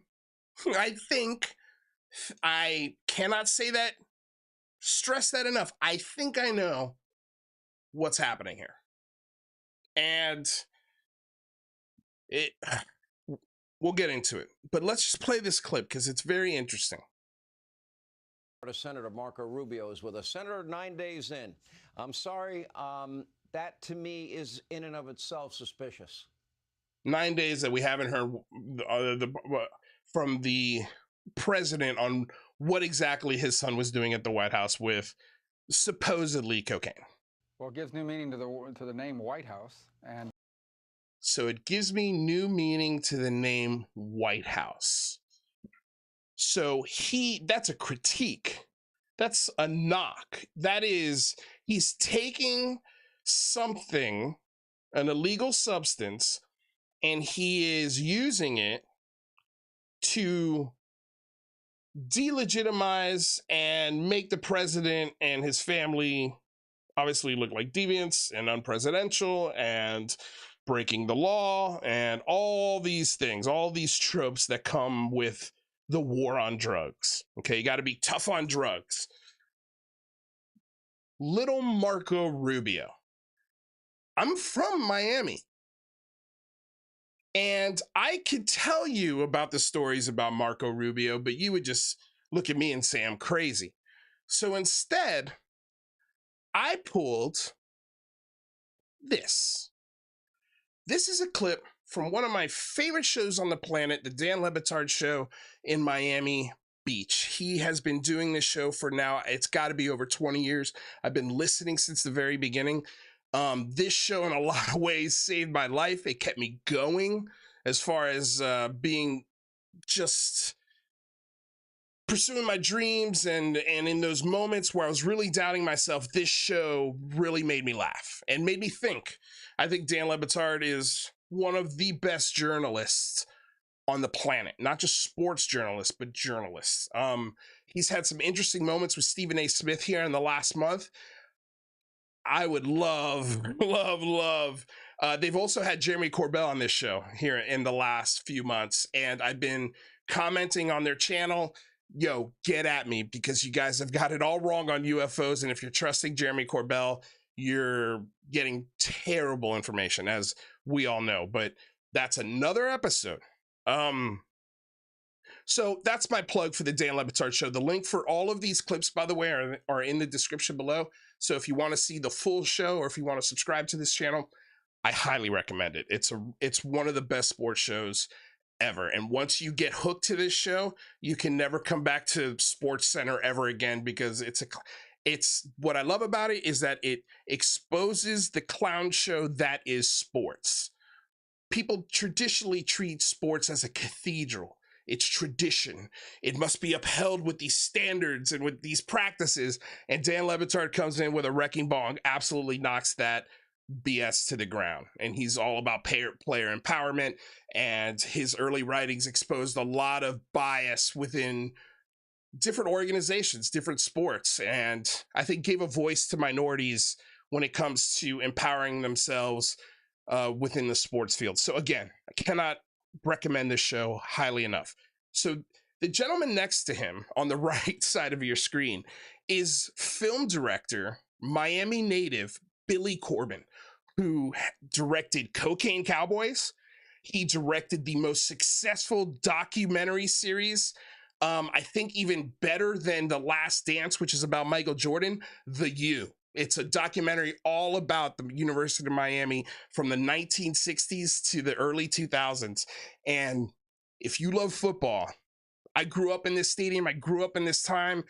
I cannot say that, stress that enough. I think I know what's happening here. And we'll get into it, but let's just play this clip because it's very interesting. Senator Marco Rubio is with us. Senator, 9 days in. I'm sorry, that to me is in and of itself suspicious. 9 days that we haven't heard from the president on what exactly his son was doing at the White House with supposedly cocaine. Well, it gives new meaning to the name White House, and so it gives me new meaning to the name White House. So that's a critique. That's a knock. That is, he's taking something, an illegal substance, and he is using it to delegitimize and make the president and his family obviously look like deviants and unpresidential and breaking the law and all these things, all these tropes that come with the war on drugs. Okay, you got to be tough on drugs. Little Marco Rubio. I'm from Miami. And I could tell you about the stories about Marco Rubio, but you would just look at me and say I'm crazy. So instead, I pulled this. This is a clip from one of my favorite shows on the planet, the Dan Le Batard Show in Miami Beach. He has been doing this show for now, it's got to be over 20 years. I've been listening since the very beginning. This show, in a lot of ways, saved my life. It kept me going as far as being just pursuing my dreams, and in those moments where I was really doubting myself, this show really made me laugh and made me think. I think Dan Le Batard is one of the best journalists on the planet, not just sports journalists, but journalists. He's had some interesting moments with Stephen A. Smith here in the last month. I would love. They've also had Jeremy Corbell on this show here in the last few months, and I've been commenting on their channel. Yo, get at me, because you guys have got it all wrong on UFOs, and if you're trusting Jeremy Corbell, you're getting terrible information, as we all know, but that's another episode. So that's my plug for the Dan Le Batard Show. The link for all of these clips, by the way, are in the description below. So if you want to see the full show or if you want to subscribe to this channel, I highly recommend it. It's one of the best sports shows ever. And once you get hooked to this show, you can never come back to Sports Center ever again, because it's what I love about it is that it exposes the clown show that is sports. People traditionally treat sports as a cathedral. It's tradition. It must be upheld with these standards and with these practices. And Dan Le Batard comes in with a wrecking ball and absolutely knocks that BS to the ground. And he's all about player empowerment. And his early writings exposed a lot of bias within different organizations, different sports. And I think gave a voice to minorities when it comes to empowering themselves within the sports field. So again, I cannot recommend this show highly enough. So the gentleman next to him on the right side of your screen is film director, Miami native Billy Corben, who directed Cocaine Cowboys. He directed the most successful documentary series, I think even better than The Last Dance, which is about Michael Jordan, The U. It's a documentary all about the University of Miami from the 1960s to the early 2000s. And if you love football, I grew up in this stadium. I grew up in this time.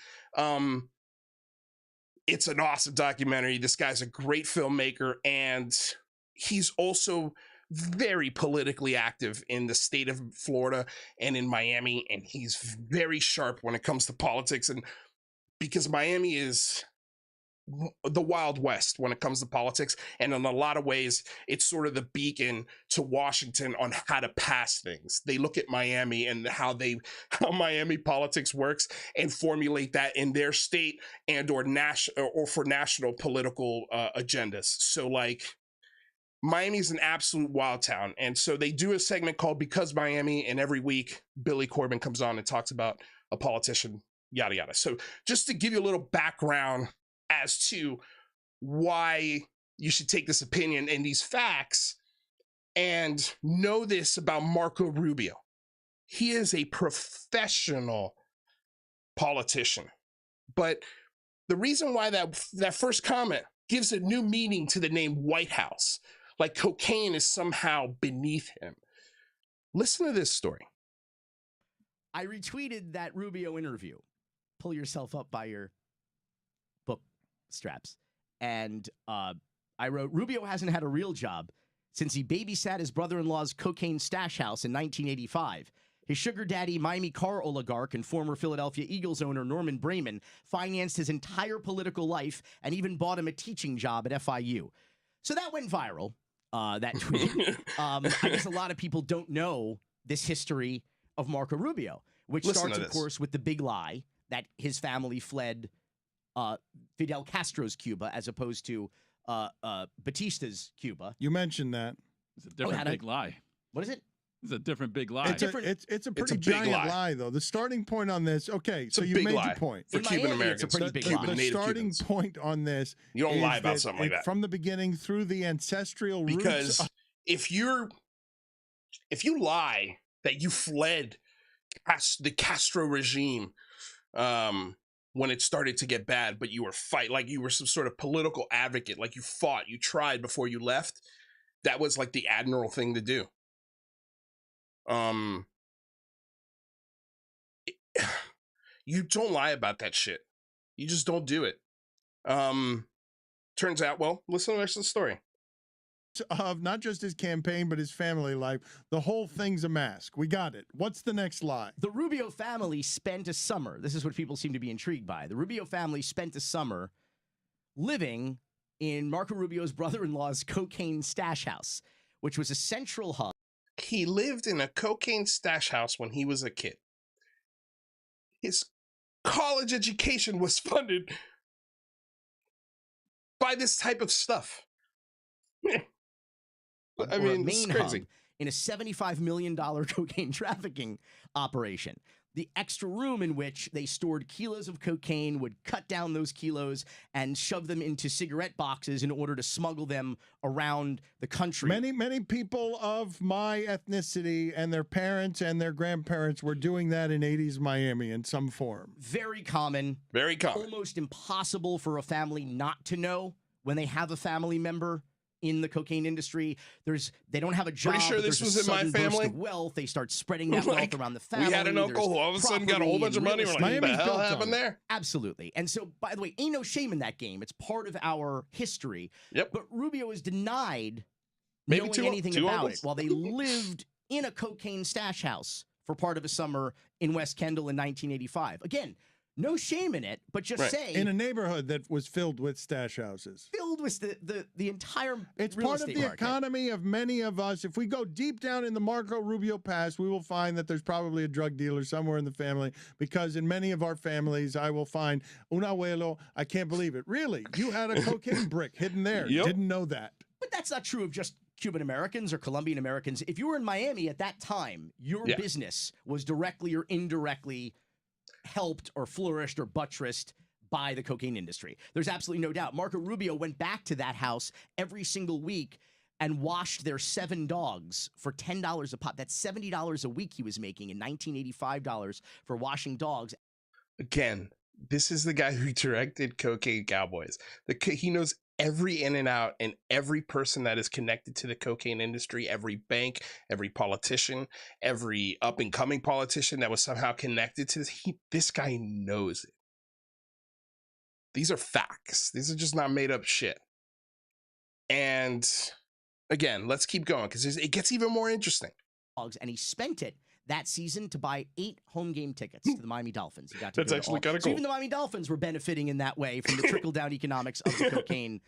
It's an awesome documentary. This guy's a great filmmaker, and he's also very politically active in the state of Florida and in Miami. And he's very sharp when it comes to politics. And because Miami is the Wild West when it comes to politics, and in a lot of ways it's sort of the beacon to Washington on how to pass things. They look at Miami and how Miami politics works and formulate that in their state and or for national political agendas. So like Miami is an absolute wild town, and so they do a segment called Because Miami, and every week Billy Corben comes on and talks about a politician, yada yada. So just to give you a little background as to why you should take this opinion and these facts, and know this about Marco Rubio. He is a professional politician. But the reason why that first comment gives a new meaning to the name White House, like cocaine is somehow beneath him. Listen to this story. I retweeted that Rubio interview. Pull yourself up by your book straps. And I wrote, Rubio hasn't had a real job since he babysat his brother-in-law's cocaine stash house in 1985. His sugar daddy, Miami car oligarch, and former Philadelphia Eagles owner Norman Brayman financed his entire political life and even bought him a teaching job at FIU. So that went viral, that tweet. I guess a lot of people don't know this history of Marco Rubio, which starts, of course, with the big lie that his family fled Fidel Castro's Cuba as opposed to Batista's Cuba. You mentioned that. It's a different big lie. What is it? It's a different big lie. It's a pretty giant lie, though. The starting point on this, okay, so you made your point. For Cuban Americans. It's a pretty big lie. The starting point on this, you don't lie about something like that. From the beginning through the ancestral roots. Because if you lie that you fled the Castro regime when it started to get bad, but you were like you were some sort of political advocate, like you fought, you tried before you left, that was like the admirable thing to do. You don't lie about that shit. You just don't do it. Turns out, well, listen to the rest of the story. Of not just his campaign, but his family life. The whole thing's a mask. We got it. What's the next lie? The Rubio family spent a summer. This is what people seem to be intrigued by. The Rubio family spent a summer living in Marco Rubio's brother-in-law's cocaine stash house, which was a central hub. He lived in a cocaine stash house when he was a kid. His college education was funded by this type of stuff. I mean, it's crazy. In a $75 million cocaine trafficking operation. the extra room in which they stored kilos of cocaine, would cut down those kilos and shove them into cigarette boxes in order to smuggle them around the country. Many people of my ethnicity and their parents and their grandparents were doing that in 80s Miami in some form. Very common. Very common. Almost impossible for a family not to know when they have a family member in the cocaine industry. They don't have a job. Pretty sure but this there's was a in my sudden burst family. of wealth. They start spreading that wealth around the family. We had an uncle who all of a sudden got a whole bunch of money. We're like, what the Miami's hell built on happened it. there? Absolutely. And so, by the way, ain't no shame in that game. It's part of our history. Yep. But Rubio is denied Maybe knowing two anything about uncles. it while they lived in a cocaine stash house for part of a summer in West Kendall in 1985. Again, no shame in it, but just say In a neighborhood that was filled with stash houses. filled with the entire It's real part of estate the market. economy of many of us. If we go deep down in the Marco Rubio past, we will find that there's probably a drug dealer somewhere in the family, because in many of our families, I will find un abuelo. I can't believe it. Really? You had a cocaine brick hidden there. Yep. Didn't know that. But that's not true of just Cuban Americans or Colombian Americans. If you were in Miami at that time, your business was directly or indirectly helped or flourished or buttressed by the cocaine industry. There's absolutely no doubt. Marco Rubio went back to that house every single week and washed their 7 dogs for $10 a pop. That's $70 a week he was making in $1985 for washing dogs. Again, this is the guy who directed Cocaine Cowboys. He knows every in and out and every person that is connected to the cocaine industry, every bank, every politician, every up and coming politician that was somehow connected to this. This guy knows it. These are facts. These are just not made up shit. And again, let's keep going because it gets even more interesting. And he spent it that season to buy 8 home game tickets to the Miami Dolphins. He got to That's go to actually all- kinda So cool. even the Miami Dolphins were benefiting in that way from the trickle-down economics of the cocaine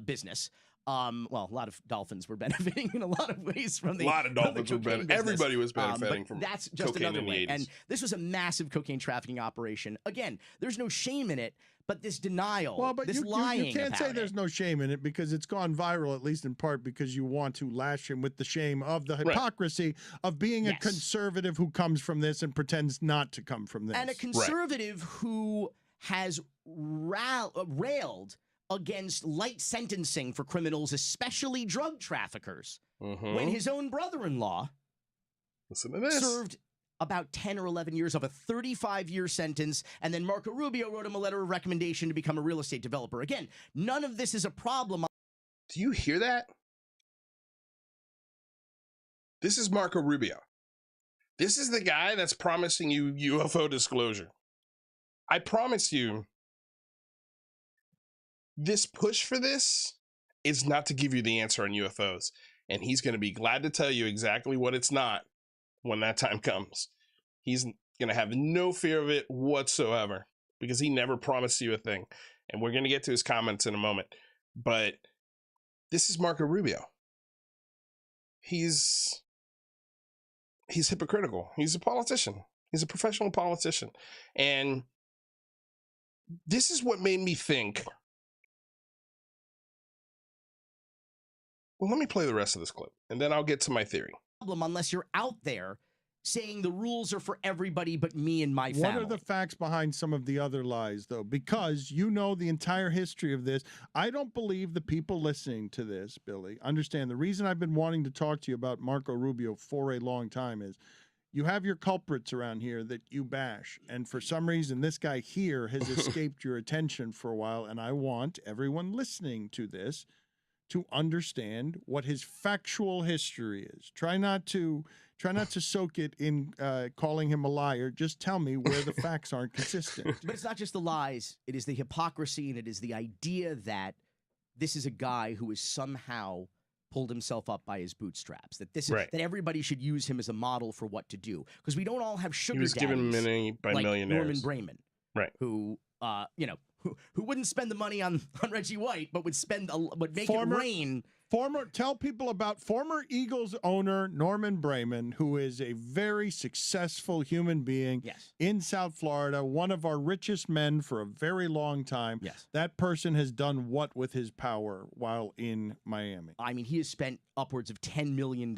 business. Well, a lot of Dolphins were benefiting in a lot of ways from the A lot of from the Dolphins were cocaine benefiting. business. Everybody was benefiting But from that's just cocaine another in the way. 80s. And this was a massive cocaine trafficking operation. Again, there's no shame in it, but this denial, Well, but this you lying can't say about there's it. no shame in it, because it's gone viral, at least in part because you want to lash him with the shame of the Right. hypocrisy of being a Yes. conservative who comes from this and pretends not to come from this. And a conservative who has railed against light sentencing for criminals, especially drug traffickers, when his own brother-in-law Listen to this. served about 10 or 11 years of a 35-year sentence, and then Marco Rubio wrote him a letter of recommendation to become a real estate developer. Again, none of this is a problem. Do you hear that? This is Marco Rubio. This is the guy that's promising you UFO disclosure. I promise you, this push for this is not to give you the answer on UFOs. And he's going to be glad to tell you exactly what it's not when that time comes. He's going to have no fear of it whatsoever because he never promised you a thing. And we're going to get to his comments in a moment. But this is Marco Rubio. He's hypocritical. He's a politician. He's a professional politician. And this is what made me think. Well, let me play the rest of this clip, and then I'll get to my theory. Unless you're out there saying the rules are for everybody but me and my family. What are the facts behind some of the other lies, though? Because you know the entire history of this. I don't believe the people listening to this, Billy, understand. The reason I've been wanting to talk to you about Marco Rubio for a long time is you have your culprits around here that you bash. And for some reason, this guy here has escaped your attention for a while. And I want everyone listening to this to understand what his factual history is. Try not to soak it in calling him a liar. Just tell me where the facts aren't consistent. But it's not just the lies. It is the hypocrisy, and it is the idea that this is a guy who has somehow pulled himself up by his bootstraps. That this Right. that everybody should use him as a model for what to do. Because we don't all have sugar He was given daddies money by like millionaires. Norman Brayman, Right. who who wouldn't spend the money on Reggie White, but would make it rain. Tell people about former Eagles owner Norman Brayman, who is a very successful human being in South Florida, one of our richest men for a very long time. Yes. That person has done what with his power while in Miami? I mean, he has spent upwards of $10 million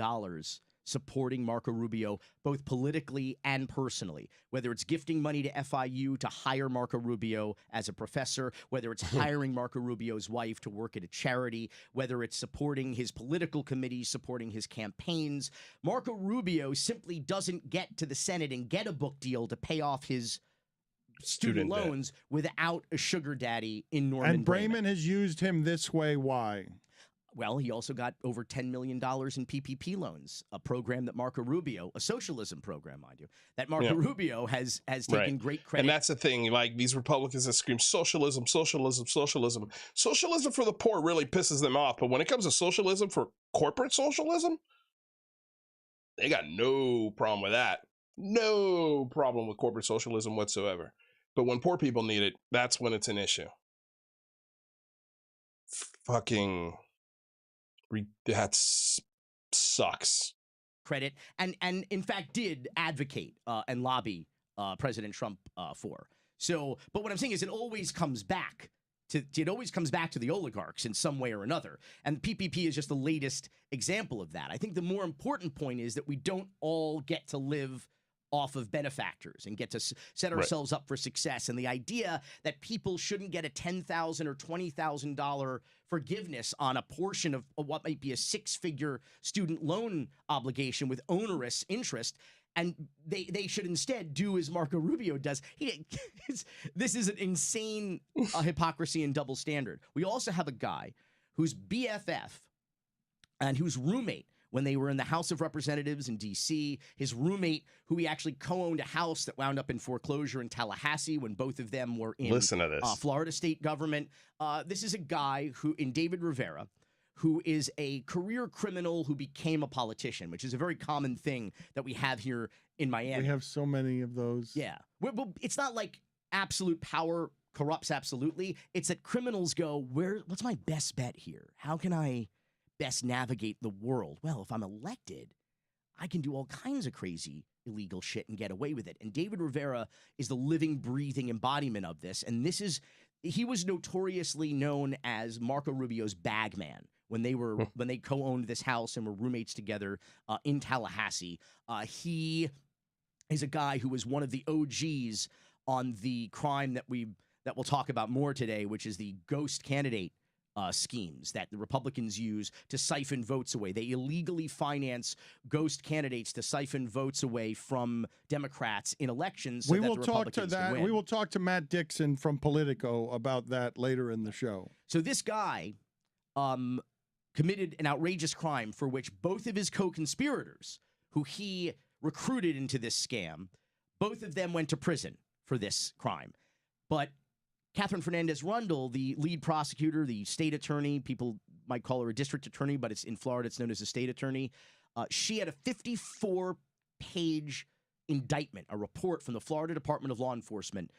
supporting Marco Rubio, both politically and personally, whether it's gifting money to FIU to hire Marco Rubio as a professor, whether it's hiring Marco Rubio's wife to work at a charity, whether it's supporting his political committees, supporting his campaigns. Marco Rubio simply doesn't get to the Senate and get a book deal to pay off his student loans without a sugar daddy in Norman And Brayman has used him this way. Why? Well, he also got over $10 million in PPP loans, a program that Marco Rubio, a socialism program, mind you, that Marco Rubio has taken great credit. And that's the thing, like these Republicans that scream socialism, socialism, socialism. Socialism for the poor really pisses them off. But when it comes to socialism for corporate socialism, they got no problem with that. No problem with corporate socialism whatsoever. But when poor people need it, that's when it's an issue. Fucking... that sucks. Credit and in fact did advocate and lobby President Trump for. So, but what I'm saying is it always comes back to the oligarchs in some way or another. And PPP is just the latest example of that. I think the more important point is that we don't all get to live off of benefactors and get to set ourselves up for success. And the idea that people shouldn't get a $10,000 or $20,000 forgiveness on a portion of what might be a six-figure student loan obligation with onerous interest, and they should instead do as Marco Rubio does. This is an insane hypocrisy and double standard. We also have a guy whose BFF and whose roommate, when they were in the House of Representatives in D.C., his roommate, who he actually co-owned a house that wound up in foreclosure in Tallahassee when both of them were in Florida state government. This is a guy who, in David Rivera, who is a career criminal who became a politician, which is a very common thing that we have here in Miami. We have so many of those. Yeah. Well, it's not like absolute power corrupts absolutely. It's that criminals go, what's my best bet here? How can I best navigate the world? Well, if I'm elected, I can do all kinds of crazy illegal shit and get away with it. And David Rivera is the living, breathing embodiment of this. And he was notoriously known as Marco Rubio's bagman when they co-owned this house and were roommates together in Tallahassee. He is a guy who was one of the OGs on the crime that we'll talk about more today, which is the ghost candidate schemes that the Republicans use to siphon votes away. They illegally finance ghost candidates to siphon votes away from Democrats in elections. So We will talk to Matt Dixon from Politico about that later in the show. So this guy committed an outrageous crime for which both of his co-conspirators, who he recruited into this scam, both of them went to prison for this crime. But Catherine Fernandez Rundle, the lead prosecutor, the state attorney, people might call her a district attorney, but in Florida it's known as a state attorney. She had a 54-page indictment, a report from the Florida Department of Law Enforcement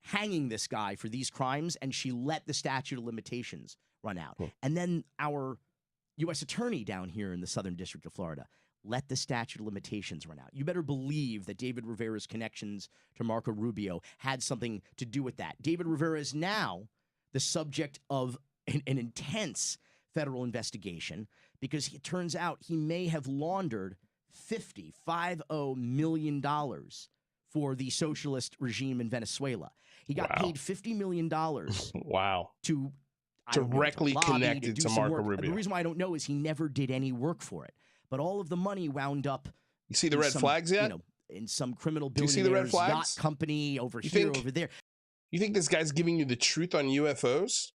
hanging this guy for these crimes, and she let the statute of limitations run out. And then our U.S. attorney down here in the Southern District of Florida let the statute of limitations run out. You better believe that David Rivera's connections to Marco Rubio had something to do with that. David Rivera is now the subject of an intense federal investigation because it turns out he may have laundered $50 million for the socialist regime in Venezuela. He got paid $50 million to directly connected to Marco Rubio. The reason why I don't know is he never did any work for it. But all of the money wound up. You see the red flags yet? In some criminal billionaire's yacht company over there. You think this guy's giving you the truth on UFOs?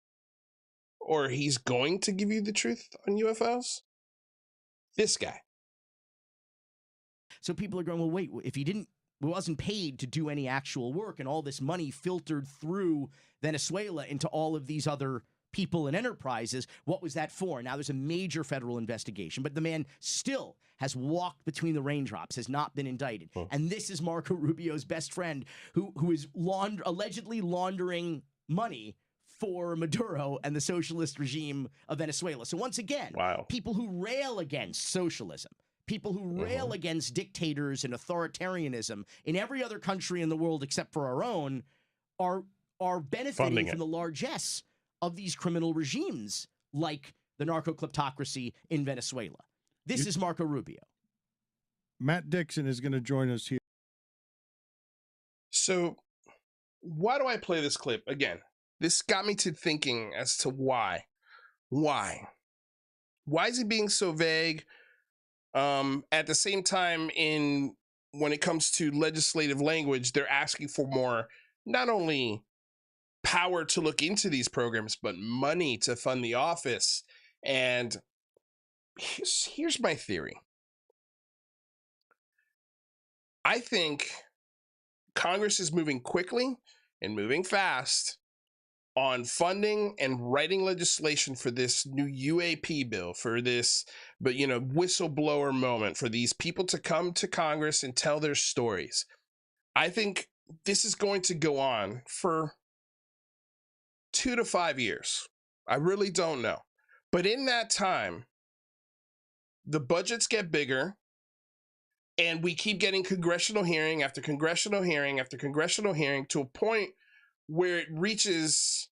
Or he's going to give you the truth on UFOs? This guy. So people are going, well, wait, if he wasn't paid to do any actual work and all this money filtered through Venezuela into all of these other people and enterprises, what was that for? Now there's a major federal investigation, but the man still has walked between the raindrops, has not been indicted. And this is Marco Rubio's best friend who is allegedly laundering money for Maduro and the socialist regime of Venezuela. So once again, people who rail against socialism, people who rail against dictators and authoritarianism in every other country in the world except for our own are benefiting from the largesse of these criminal regimes like the narco-kleptocracy in Venezuela. This is Marco Rubio. Matt Dixon is going to join us here. So why do I play this clip again? This got me to thinking as to why is he being so vague? At the same time, when it comes to legislative language, they're asking for more, not only power to look into these programs, but money to fund the office. And here's my theory. I think Congress is moving quickly and moving fast on funding and writing legislation for this new UAP bill, for this, but whistleblower moment, for these people to come to Congress and tell their stories. I think this is going to go on for 2 to 5 years. I really don't know. But in that time, the budgets get bigger, and we keep getting congressional hearing after congressional hearing after congressional hearing, to a point where it reaches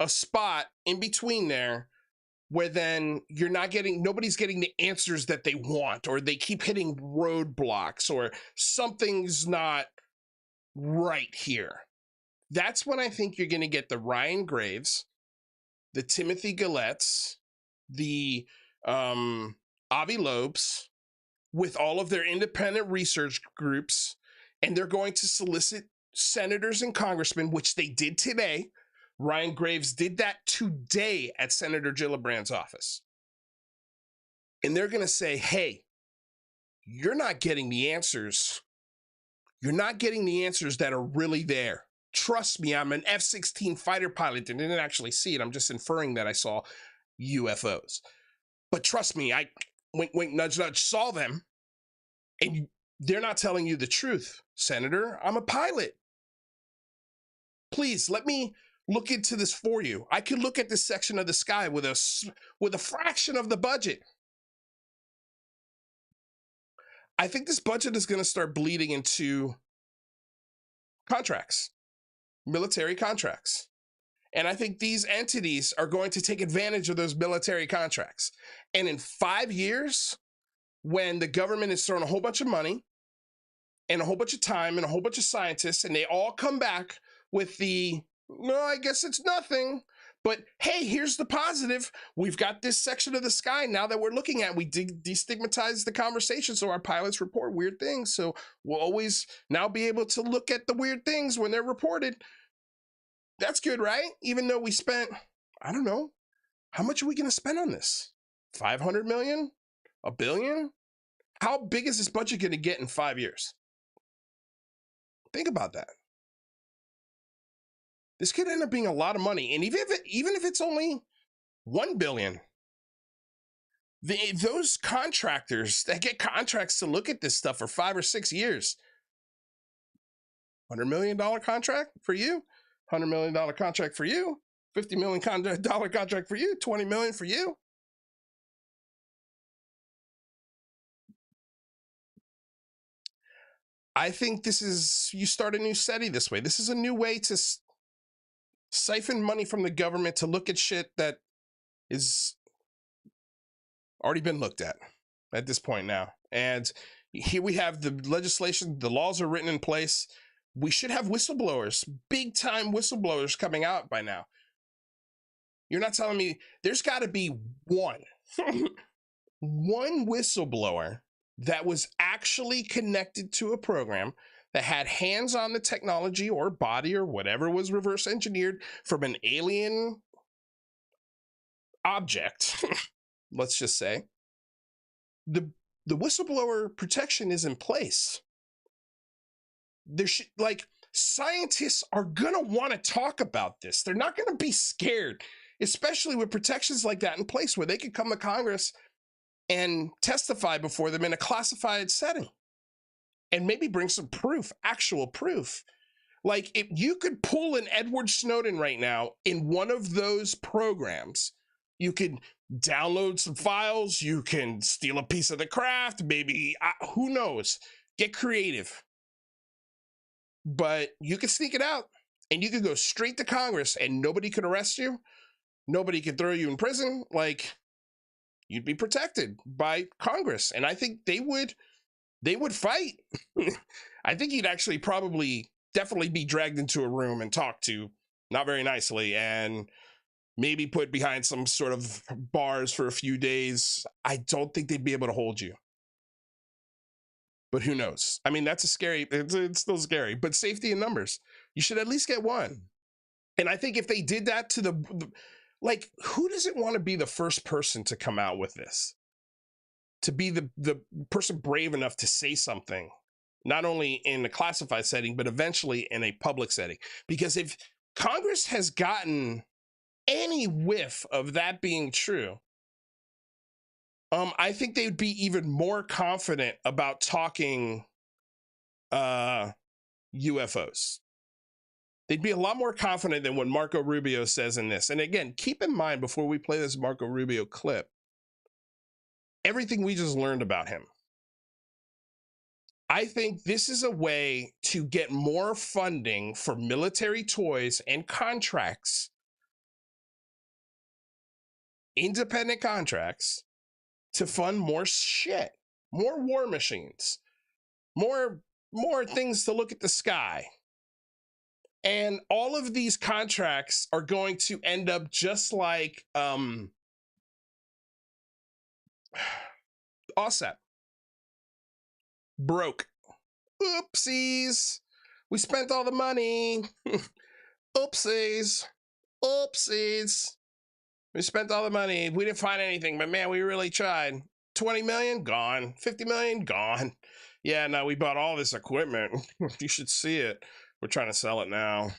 a spot in between there where then nobody's getting the answers that they want, or they keep hitting roadblocks, or something's not right here. That's when I think you're going to get the Ryan Graves, the Timothy Gallett's, the Avi Loeb's, with all of their independent research groups, and they're going to solicit senators and congressmen, which they did today. Ryan Graves did that today at Senator Gillibrand's office. And they're going to say, hey, you're not getting the answers. You're not getting the answers that are really there. Trust me, I'm an F-16 fighter pilot and didn't actually see it. I'm just inferring that I saw UFOs. But trust me, I, wink, wink, nudge, nudge, saw them. And they're not telling you the truth, Senator. I'm a pilot. Please, let me look into this for you. I could look at this section of the sky with a fraction of the budget. I think this budget is going to start bleeding into contracts, military contracts. And I think these entities are going to take advantage of those military contracts. And in 5 years, when the government is throwing a whole bunch of money and a whole bunch of time and a whole bunch of scientists, and they all come back with no, I guess it's nothing. But hey, here's the positive. We've got this section of the sky now that we're looking at. We destigmatize the conversation, so our pilots report weird things. So we'll always now be able to look at the weird things when they're reported. That's good, right? Even though we spent, I don't know, how much are we going to spend on this? 500 million? $1 billion? How big is this budget going to get in 5 years? Think about that. This could end up being a lot of money. And even if it's only $1 billion, those contractors that get contracts to look at this stuff for 5 or 6 years, $100 million contract for you, $100 million contract for you, $50 million contract for you, $20 million for you. I think you start a new SETI this way. This is a new way to siphon money from the government to look at shit that is already been looked at this point now. And here we have the legislation, the laws are written in place. We should have whistleblowers, big time whistleblowers coming out by now. You're not telling me there's got to be one whistleblower that was actually connected to a program that had hands on the technology or body or whatever was reverse engineered from an alien object. Let's just say the whistleblower protection is in place. Scientists are gonna want to talk about this. They're not gonna be scared, especially with protections like that in place where they could come to Congress and testify before them in a classified setting and maybe bring some proof, actual proof. Like, if you could pull an Edward Snowden right now in one of those programs, you could download some files, you can steal a piece of the craft, maybe, who knows, get creative. But you could sneak it out and you could go straight to Congress and nobody could arrest you. Nobody could throw you in prison. Like, you'd be protected by Congress. And I think they would they would fight. I think he'd actually probably definitely be dragged into a room and talked to, not very nicely, and maybe put behind some sort of bars for a few days. I don't think they'd be able to hold you. But who knows? I mean, that's a scary, it's still scary, but safety in numbers. You should at least get one. And I think if they did that to the like, who doesn't want to be the first person to come out with this? To be the person brave enough to say something, not only in a classified setting, but eventually in a public setting. Because if Congress has gotten any whiff of that being true, I think they would be even more confident about talking UFOs. They'd be a lot more confident than what Marco Rubio says in this. And again, keep in mind before we play this Marco Rubio clip, everything we just learned about him. I think this is a way to get more funding for military toys and contracts, independent contracts, to fund more shit, more war machines, more things to look at the sky. And all of these contracts are going to end up just like OSAP. Broke. Oopsies. We spent all the money. Oopsies. Oopsies. We spent all the money. We didn't find anything, but man, we really tried. 20 million? Gone. 50 million? Gone. Yeah, no, we bought all this equipment. You should see it. We're trying to sell it now.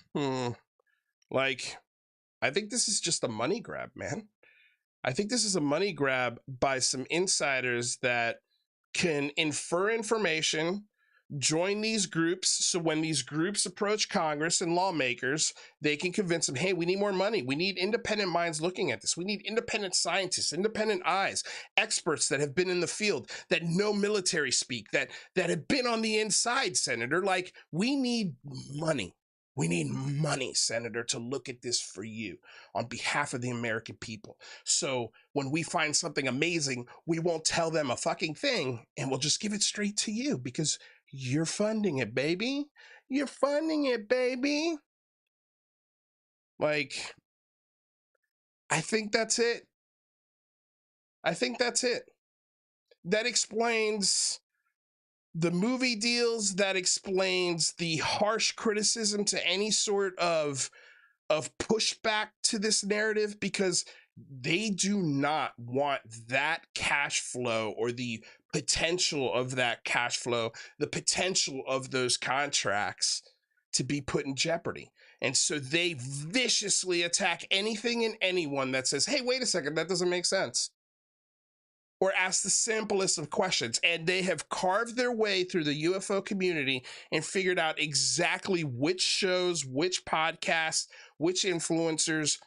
Like, I think this is just a money grab, man. I think this is a money grab by some insiders that can infer information, join these groups, so when these groups approach Congress and lawmakers, they can convince them, hey, we need more money. We need independent minds looking at this. We need independent scientists, independent eyes, experts that have been in the field, that know military speak, that have been on the inside, Senator. Like, we need money. We need money, Senator, to look at this for you on behalf of the American people. So when we find something amazing, we won't tell them a fucking thing, and we'll just give it straight to you because you're funding it, baby. You're funding it, baby. Like, I think that's it. I think that's it. That explains the movie deals. That explains the harsh criticism to any sort of pushback to this narrative, because they do not want that cash flow or the potential of that cash flow, the potential of those contracts to be put in jeopardy. And so they viciously attack anything and anyone that says, hey, wait a second, that doesn't make sense. Or ask the simplest of questions. And they have carved their way through the UFO community and figured out exactly which shows, which podcasts, which influencers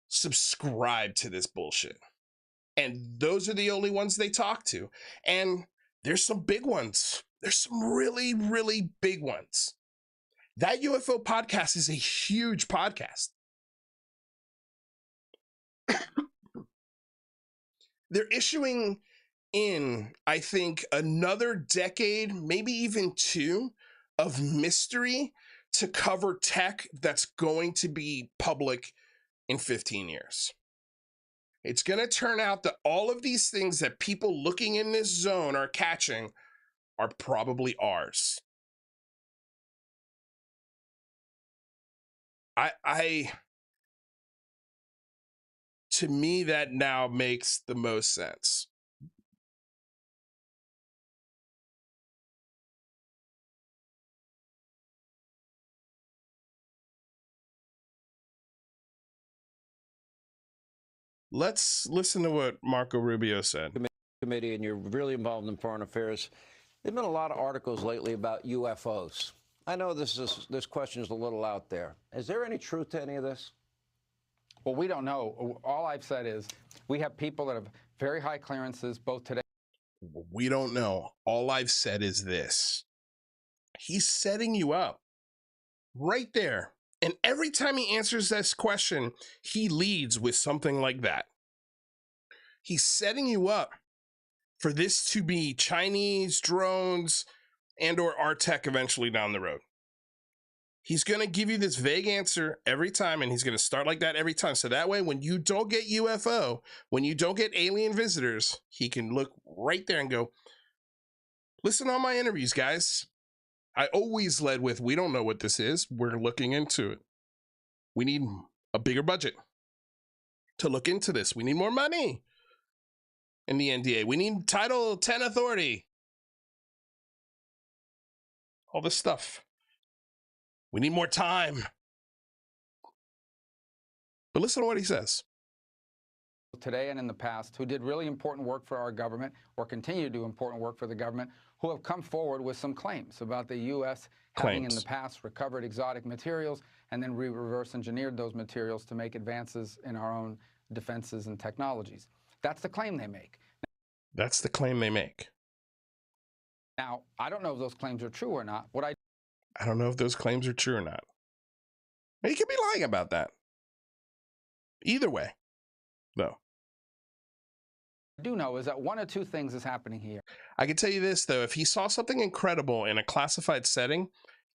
subscribe to this bullshit. And those are the only ones they talk to. And there's some big ones. There's some really, really big ones. That UFO podcast is a huge podcast. They're issuing in, I think, another decade, maybe even two, of mystery to cover tech that's going to be public in 15 years. It's going to turn out that all of these things that people looking in this zone are catching are probably ours. To me, that now makes the most sense. Let's listen to what Marco Rubio said. Committee, and you're really involved in foreign affairs. There've been a lot of articles lately about UFOs. I know this question is a little out there. Is there any truth to any of this? Well, we don't know. All I've said is we have people that have very high clearances, both today. We don't know. All I've said is this. He's setting you up right there. And every time he answers this question, he leads with something like that. He's setting you up for this to be Chinese drones and or our tech eventually down the road. He's going to give you this vague answer every time, and he's going to start like that every time. So that way, when you don't get UFO, when you don't get alien visitors, he can look right there and go, listen to all my interviews, guys. I always led with, we don't know what this is. We're looking into it. We need a bigger budget to look into this. We need more money in the NDA. We need Title 10 authority. All this stuff. We need more time. But listen to what he says. Today and in the past, who did really important work for our government or continue to do important work for the government, who have come forward with some claims about the U.S. having in the past recovered exotic materials and then reverse engineered those materials to make advances in our own defenses and technologies. That's the claim they make. That's the claim they make. Now, I don't know if those claims are true or not. I don't know if those claims are true or not. He could be lying about that. Either way, though. I do know is that one or two things is happening here. I can tell you this, though. If he saw something incredible in a classified setting,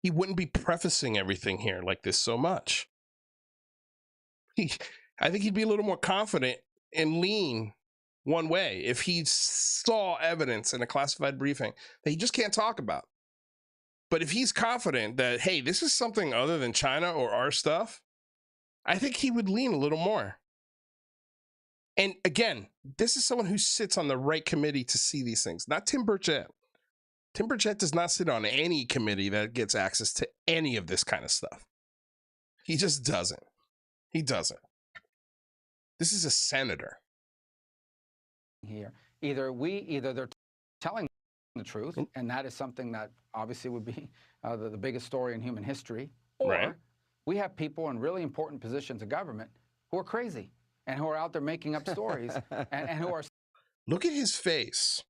he wouldn't be prefacing everything here like this so much. I think he'd be a little more confident and lean one way if he saw evidence in a classified briefing that he just can't talk about. But if he's confident that, hey, this is something other than China or our stuff, I think he would lean a little more. And again, this is someone who sits on the right committee to see these things, not Tim Burchett. Tim Burchett does not sit on any committee that gets access to any of this kind of stuff. He just doesn't. He doesn't. This is a senator. Here, either they're telling the truth, and that is something that obviously would be the biggest story in human history, or we have people in really important positions of government who are crazy and who are out there making up stories and who are... Look at his face.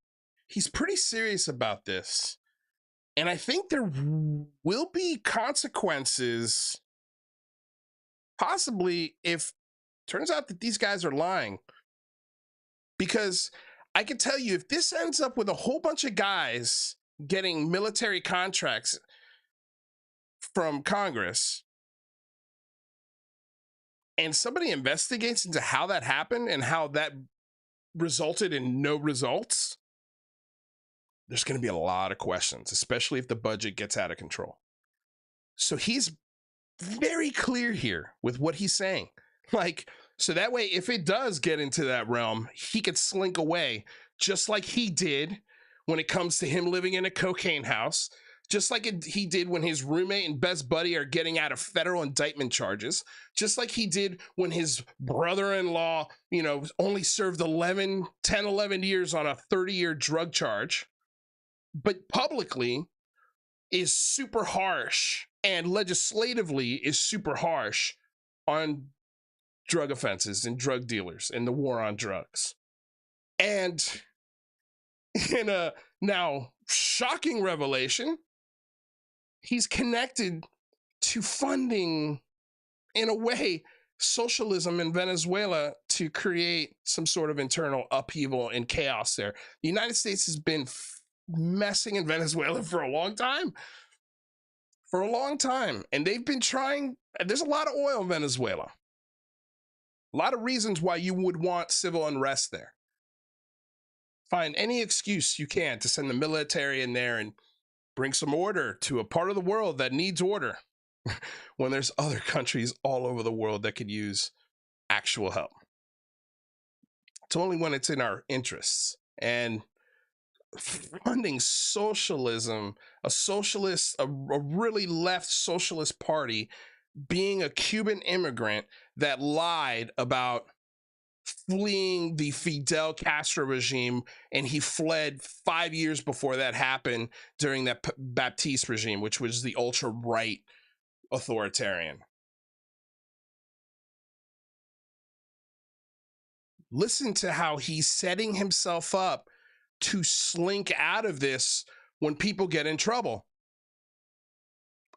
He's pretty serious about this. And I think there will be consequences, possibly, if it turns out that these guys are lying. Because I can tell you, if this ends up with a whole bunch of guys getting military contracts from Congress, and somebody investigates into how that happened and how that resulted in no results, there's going to be a lot of questions, especially if the budget gets out of control. So he's very clear here with what he's saying. Like, so that way, if it does get into that realm, he could slink away, just like he did when it comes to him living in a cocaine house, just like he did when his roommate and best buddy are getting out of federal indictment charges, just like he did when his brother-in-law, only served 11 years on a 30-year drug charge, but publicly is super harsh and legislatively is super harsh on drug offenses and drug dealers and the war on drugs. And in a now shocking revelation, he's connected to funding, in a way, socialism in Venezuela to create some sort of internal upheaval and chaos there. The United States has been messing in Venezuela for a long time. For a long time. And they've been trying, there's a lot of oil in Venezuela. A lot of reasons why you would want civil unrest there. Find any excuse you can to send the military in there and bring some order to a part of the world that needs order when there's other countries all over the world that could use actual help. It's only when it's in our interests. And funding socialism, a really left socialist party, being a Cuban immigrant that lied about fleeing the Fidel Castro regime, and he fled 5 years before that happened during that Baptiste regime, which was the ultra-right authoritarian. Listen to how he's setting himself up to slink out of this when people get in trouble.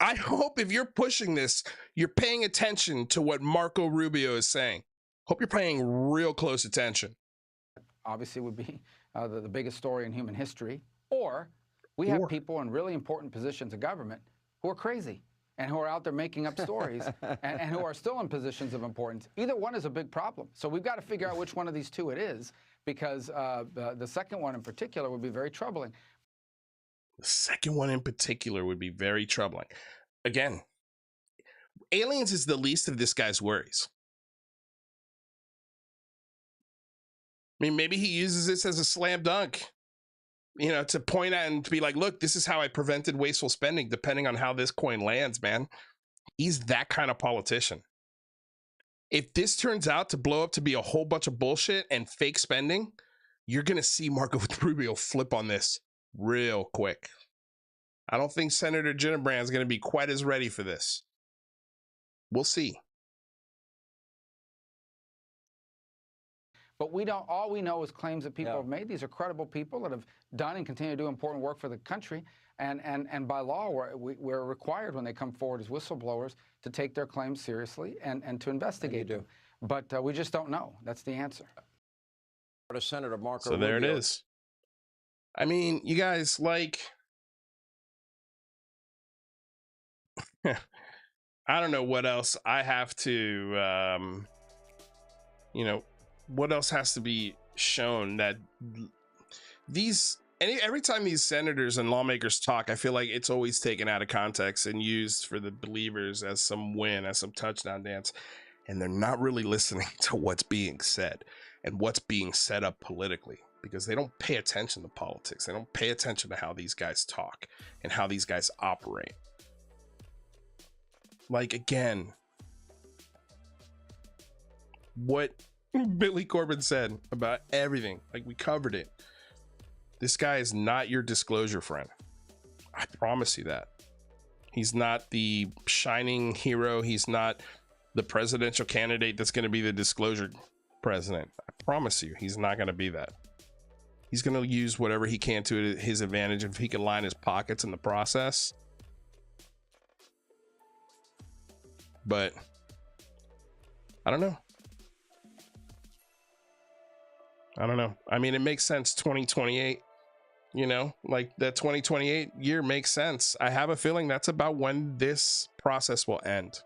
I hope if you're pushing this, you're paying attention to what Marco Rubio is saying. Hope you're paying real close attention. Obviously would be the biggest story in human history, or we have people in really important positions of government who are crazy and who are out there making up stories and who are still in positions of importance. Either one is a big problem. So we've got to figure out which one of these two it is, because the second one in particular would be very troubling. The second one in particular would be very troubling. Again, aliens is the least of this guy's worries. I mean, maybe he uses this as a slam dunk, you know, to point out and to be like, look, this is how I prevented wasteful spending, depending on how this coin lands, man. He's that kind of politician. If this turns out to blow up to be a whole bunch of bullshit and fake spending, you're going to see Marco Rubio flip on this real quick. I don't think Senator Gillibrand is going to be quite as ready for this. We'll see. But we don't. All we know is claims that people have made. These are credible people that have done and continue to do important work for the country. And by law, we're required when they come forward as whistleblowers to take their claims seriously and to investigate them. But we just don't know. That's the answer. Senator Marco So there it Rubio. is. I mean, you guys, like, I don't know what else I have to, you know, what else has to be shown that every time these senators and lawmakers talk, I feel like it's always taken out of context and used for the believers as some win, as some touchdown dance. And they're not really listening to what's being said and what's being set up politically, because they don't pay attention to politics. They don't pay attention to how these guys talk and how these guys operate. Like, again, what Billy Corbin said about everything, like, we covered it. This guy is not your disclosure friend. I promise you that. He's not the shining hero. He's not the presidential candidate that's going to be the disclosure president. I promise you, he's not going to be that. He's going to use whatever he can to his advantage if he can line his pockets in the process. But I don't know. I mean, it makes sense. 2028, you know, like that 2028 year makes sense. I have a feeling that's about when this process will end.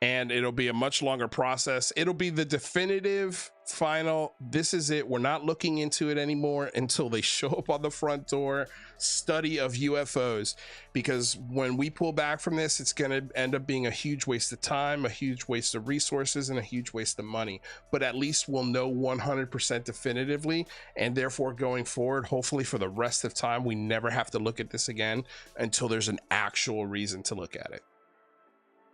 And it'll be a much longer process. It'll be the definitive final, this is it, we're not looking into it anymore until they show up on the front door study of UFOs. Because when we pull back from this, it's going to end up being a huge waste of time, a huge waste of resources, and a huge waste of money. But at least we'll know 100% definitively, and therefore going forward, hopefully for the rest of time, we never have to look at this again until there's an actual reason to look at it.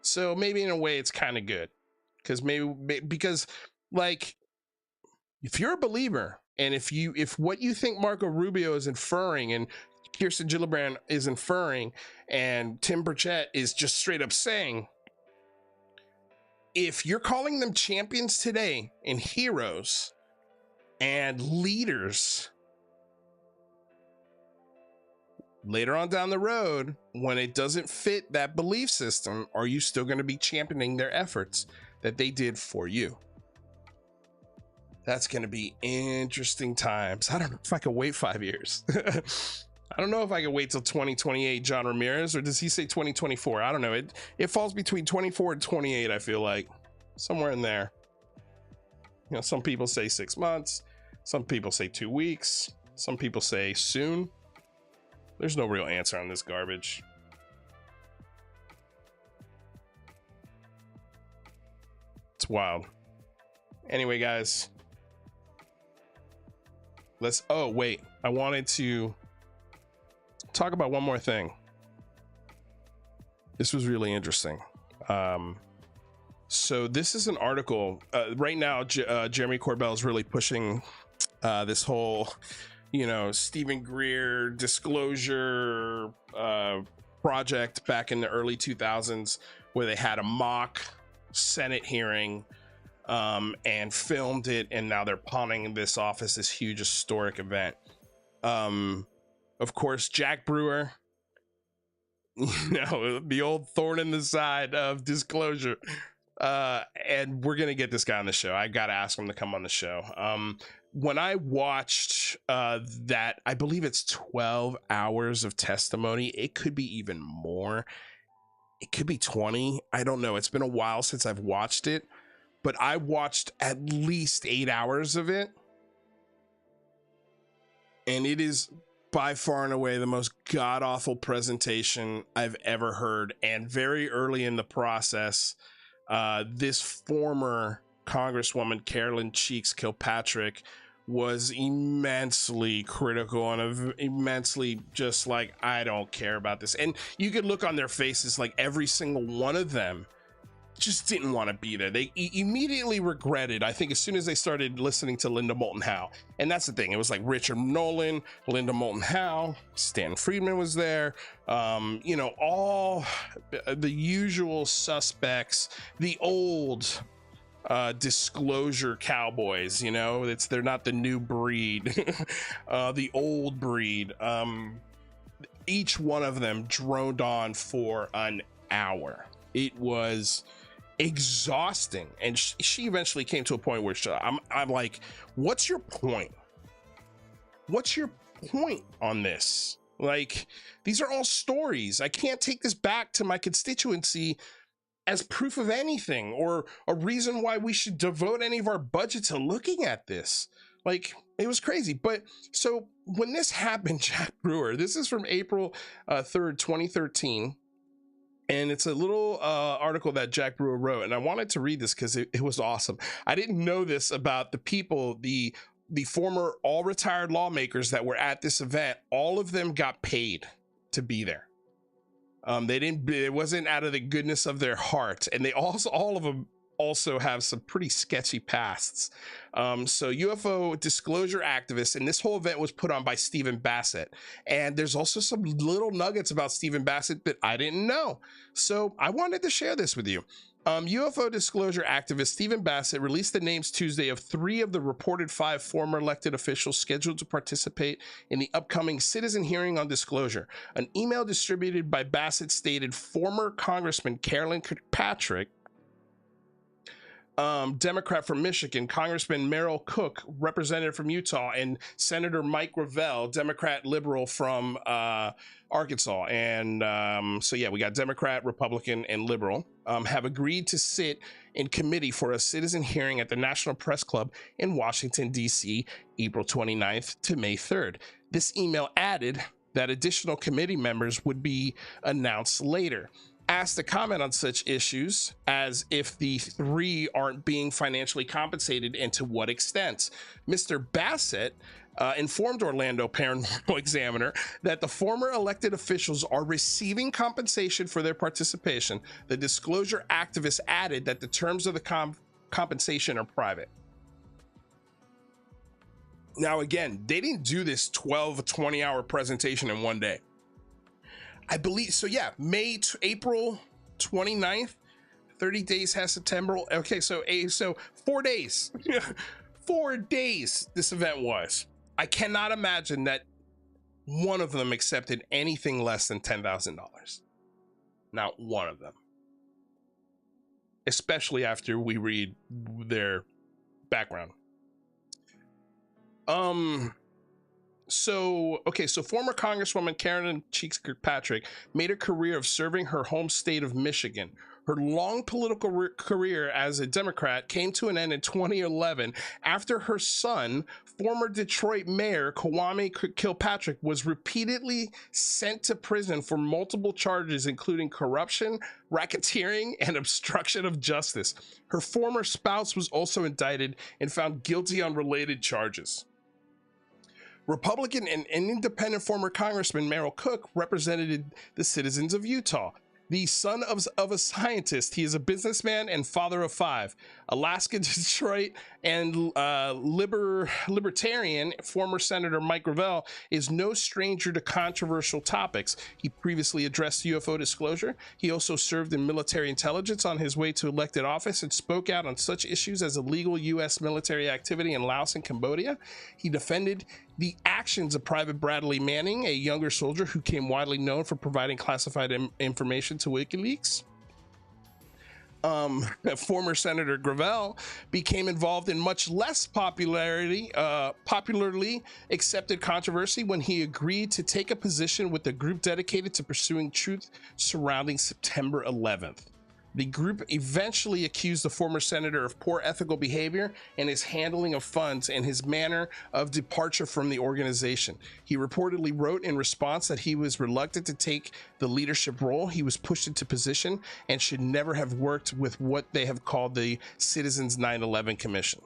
So maybe in a way it's kind of good, because like, if you're a believer, and if what you think Marco Rubio is inferring and Kirsten Gillibrand is inferring and Tim Burchett is just straight up saying, if you're calling them champions today and heroes and leaders, later on down the road, when it doesn't fit that belief system, are you still going to be championing their efforts that they did for you? That's going to be interesting times. I don't know if I can wait 5 years. I don't know if I can wait till 2028, John Ramirez, or does he say 2024? I don't know. It falls between 24 and 28, I feel like. Somewhere in there. You know, some people say 6 months. Some people say 2 weeks. Some people say soon. There's no real answer on this garbage. It's wild. Anyway, guys. Oh, wait. I wanted to talk about one more thing. This was really interesting. So this is an article. Right now, Jeremy Corbell is really pushing this whole, you know, Stephen Greer disclosure project back in the early 2000s, where they had a mock Senate hearing and filmed it, and now they're pawning this off as this huge historic event. Of course, Jack Brewer, you know, the old thorn in the side of disclosure. And we're gonna get this guy on the show. I gotta ask him to come on the show. when I watched that, I believe it's 12 hours of testimony. It could be even more. It could be 20. I don't know. It's been a while since I've watched it, but I watched at least 8 hours of it. And it is by far and away the most god-awful presentation I've ever heard. And very early in the process, this former Congresswoman Carolyn Cheeks Kilpatrick was immensely critical and immensely just like, I don't care about this. And you could look on their faces, like every single one of them just didn't want to be there. They immediately regretted, I think, as soon as they started listening to Linda Moulton Howe. And that's the thing. It was like Richard Nolan, Linda Moulton Howe, Stan Friedman was there. You know, all the usual suspects, the old disclosure cowboys, you know, they're not the new breed, the old breed. Each one of them droned on for an hour. It was exhausting, and she eventually came to a point where I'm like, what's your point? What's your point on this? Like, these are all stories. I can't take this back to my constituency as proof of anything or a reason why we should devote any of our budget to looking at this. Like, it was crazy. But so when this happened, Jack Brewer, this is from April 3rd, 2013. And it's a little article that Jack Brewer wrote. And I wanted to read this because it was awesome. I didn't know this about the people, the former all retired lawmakers that were at this event. All of them got paid to be there. It wasn't out of the goodness of their heart. And they also, all of them also have some pretty sketchy pasts. So UFO disclosure activists, and this whole event was put on by Stephen Bassett. And there's also some little nuggets about Stephen Bassett that I didn't know. So I wanted to share this with you. UFO disclosure activist Stephen Bassett released the names Tuesday of 3 of the reported 5 former elected officials scheduled to participate in the upcoming citizen hearing on disclosure. An email distributed by Bassett stated former Congressman Carolyn Kirkpatrick, Democrat from Michigan, Congressman Merrill Cook, representative from Utah, and Senator Mike Gravel, Democrat liberal from Arkansas. And so yeah, we got Democrat, Republican, and liberal have agreed to sit in committee for a citizen hearing at the National Press Club in Washington, D.C., April 29th to May 3rd. This email added that additional committee members would be announced later. Asked to comment on such issues as if the 3 aren't being financially compensated and to what extent, Mr. Bassett informed Orlando Paranormal Examiner that the former elected officials are receiving compensation for their participation. The disclosure activist added that the terms of the compensation are private. Now, again, they didn't do this 20-hour presentation in one day. I believe so. Yeah, April 29th, 30 days has September. Okay, so 4 days. 4 days this event was. I cannot imagine that one of them accepted anything less than $10,000. Not one of them. Especially after we read their background. So former Congresswoman Carolyn Cheeks Kirkpatrick made a career of serving her home state of Michigan. Her long political career as a Democrat came to an end in 2011 after her son, former Detroit Mayor Kwame Kilpatrick, was repeatedly sent to prison for multiple charges, including corruption, racketeering, and obstruction of justice. Her former spouse was also indicted and found guilty on related charges. Republican and independent former Congressman Merrill Cook represented the citizens of Utah. The son of a scientist, he is a businessman and father of 5. Alaska, Detroit, and libertarian former Senator Mike Gravel is no stranger to controversial topics. He previously addressed UFO disclosure. He also served in military intelligence on his way to elected office and spoke out on such issues as illegal U.S. military activity in Laos and Cambodia. He defended the actions of Private Bradley Manning, a younger soldier who became widely known for providing classified information to WikiLeaks. Former Senator Gravel became involved in much less popularly accepted controversy when he agreed to take a position with a group dedicated to pursuing truth surrounding September 11th. The group eventually accused the former senator of poor ethical behavior in his handling of funds and his manner of departure from the organization. He reportedly wrote in response that he was reluctant to take the leadership role he was pushed into position and should never have worked with what they have called the Citizens 9/11 Commission.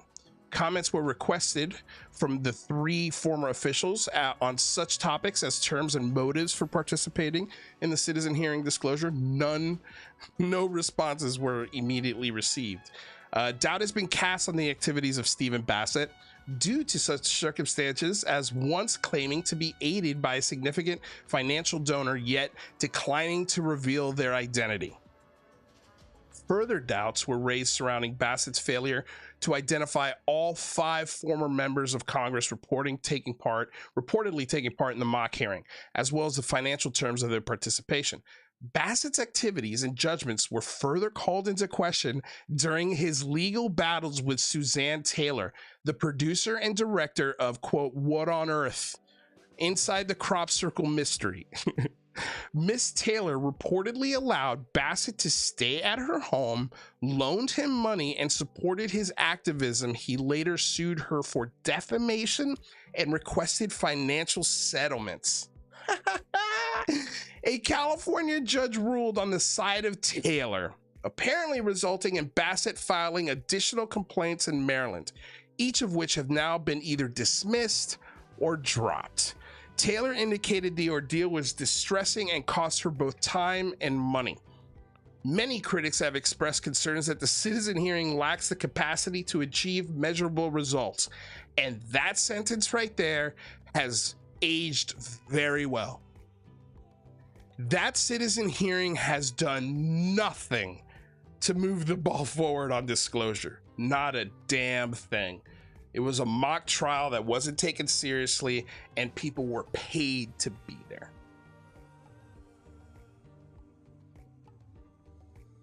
Comments were requested from the three former officials on such topics as terms and motives for participating in the citizen hearing disclosure. No responses were immediately received. Doubt has been cast on the activities of Stephen Bassett due to such circumstances as once claiming to be aided by a significant financial donor, yet declining to reveal their identity. Further doubts were raised surrounding Bassett's failure to identify all 5 former members of Congress reportedly taking part in the mock hearing, as well as the financial terms of their participation. Bassett's activities and judgments were further called into question during his legal battles with Suzanne Taylor, the producer and director of, quote, What on Earth? Inside the Crop Circle Mystery. Miss Taylor reportedly allowed Bassett to stay at her home, loaned him money, and supported his activism. He later sued her for defamation and requested financial settlements. A California judge ruled on the side of Taylor, apparently resulting in Bassett filing additional complaints in Maryland, each of which have now been either dismissed or dropped. Taylor indicated the ordeal was distressing and cost her both time and money. Many critics have expressed concerns that the citizen hearing lacks the capacity to achieve measurable results. And that sentence right there has aged very well. That citizen hearing has done nothing to move the ball forward on disclosure. Not a damn thing. It was a mock trial that wasn't taken seriously, and people were paid to be there.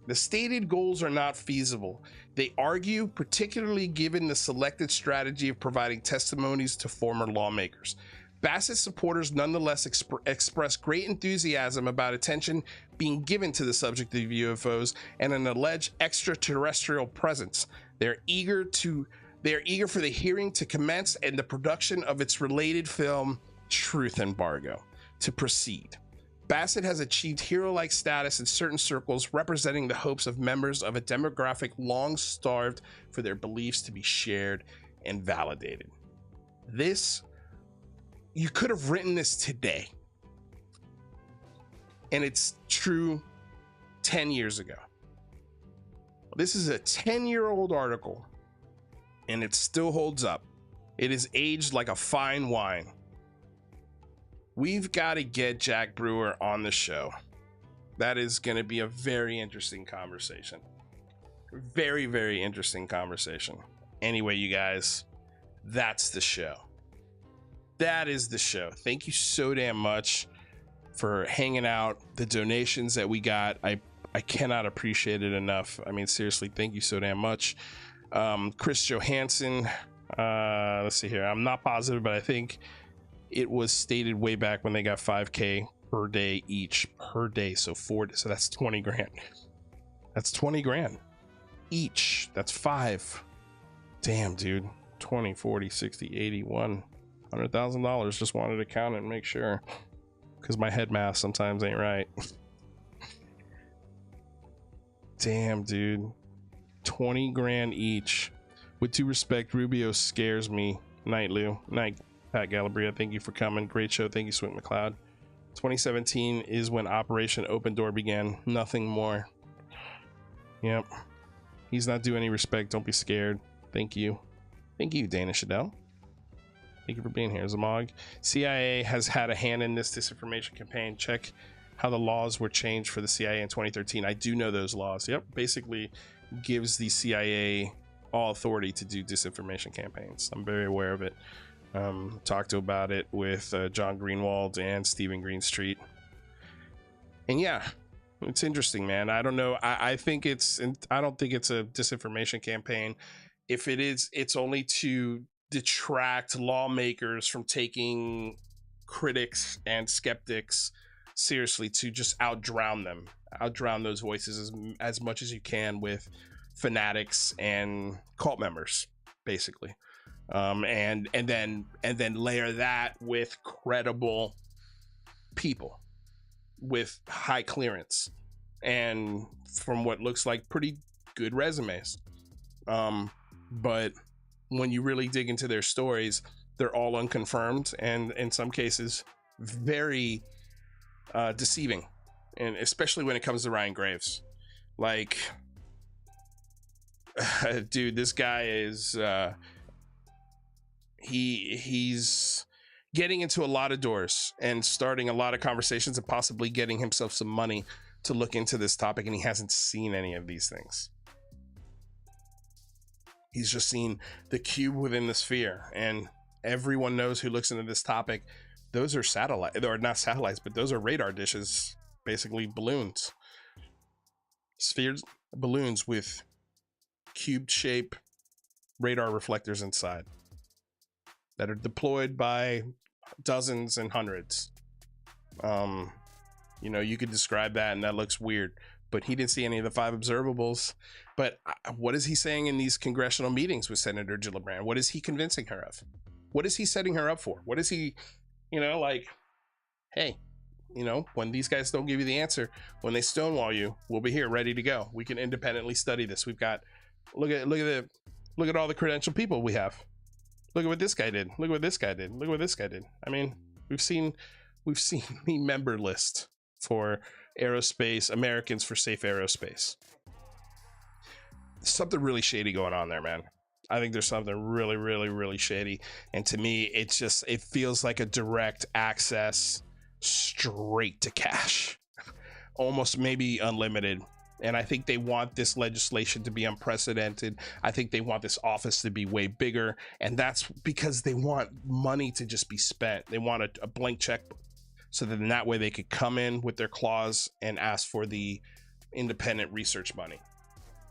The stated goals are not feasible. They argue, particularly given the selected strategy of providing testimonies to former lawmakers. Bassett supporters nonetheless express great enthusiasm about attention being given to the subject of UFOs and an alleged extraterrestrial presence. They are eager for the hearing to commence and the production of its related film, Truth Embargo, to proceed. Bassett has achieved hero-like status in certain circles, representing the hopes of members of a demographic long starved for their beliefs to be shared and validated. You could have written this today, and it's true 10 years ago. This is a 10-year-old article, and it still holds up. It is aged like a fine wine. We've got to get Jack Brewer on the show. That is going to be a very interesting conversation. Very, very interesting conversation. Anyway, you guys, that's the show. That is the show. Thank you so damn much for hanging out. The donations that we got, I cannot appreciate it enough. I mean, seriously, thank you so damn much. Chris Johansson, let's see here. I'm not positive, but I think it was stated way back when they got 5K per day each per day. So that's 20 grand. That's 20 grand each. That's 5. Damn, dude. 20, 40, 60, 80, $100,000. Just wanted to count it and make sure, because my head math sometimes ain't right. Damn, dude. 20 grand each. With due respect, Rubio scares me. Night, Lou. Night, Pat Galabria. Thank you for coming. Great show. Thank you, Sweet McLeod. 2017 is when Operation Open Door began. Nothing more. Yep. He's not due any respect. Don't be scared. Thank you. Thank you, Dana Shadell. Thank you for being here, Zamog. CIA has had a hand in this disinformation campaign. Check how the laws were changed for the CIA in 2013. I do know those laws. Yep. Basically gives the CIA all authority to do disinformation campaigns. I'm very aware of it. Talked about it with John Greenwald and Stephen Greenstreet. And yeah, It's interesting, man. I don't know. I think I don't think it's a disinformation campaign. If it is, it's only to detract lawmakers from taking critics and skeptics seriously, to just outdrown those voices as much as you can with fanatics and cult members, basically. And then layer that with credible people with high clearance and from what looks like pretty good resumes. But when you really dig into their stories, they're all unconfirmed and in some cases very deceiving, and especially when it comes to Ryan Graves. Like, dude, this guy is he's getting into a lot of doors and starting a lot of conversations and possibly getting himself some money to look into this topic, and he hasn't seen any of these things. He's just seen the cube within the sphere, and everyone knows who looks into this topic. Those are satellite, or not satellites, but those are radar dishes, basically balloons. Spheres, balloons with cube shape radar reflectors inside that are deployed by dozens and hundreds. You know, you could describe that and that looks weird, but he didn't see any of the 5 observables. But what is he saying in these congressional meetings with Senator Gillibrand? What is he convincing her of? What is he setting her up for? What is he, you know, like, hey, you know, when these guys don't give you the answer, when they stonewall you, we'll be here ready to go. We can independently study this. We've got, look at all the credentialed people we have. Look at what this guy did. Look at what this guy did. Look at what this guy did. I mean, we've seen the member list for aerospace, Americans for Safe Aerospace. Something really shady going on there, man. I think there's something really, really, really shady. And to me, it feels like a direct access straight to cash, almost maybe unlimited. And I think they want this legislation to be unprecedented. I think they want this office to be way bigger. And that's because they want money to just be spent. They want a blank checkbook, so that in that way they could come in with their claws and ask for the independent research money.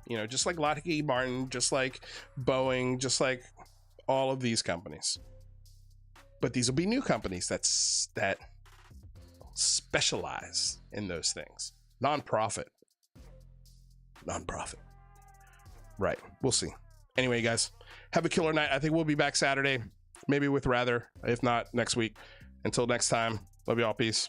You know, just like Lockheed Martin, just like Boeing, just like all of these companies. But these will be new companies that specialize in those things. Nonprofit. Right. We'll see. Anyway, guys, have a killer night. I think we'll be back Saturday, maybe with Rather, if not next week. Until next time, love you all. Peace.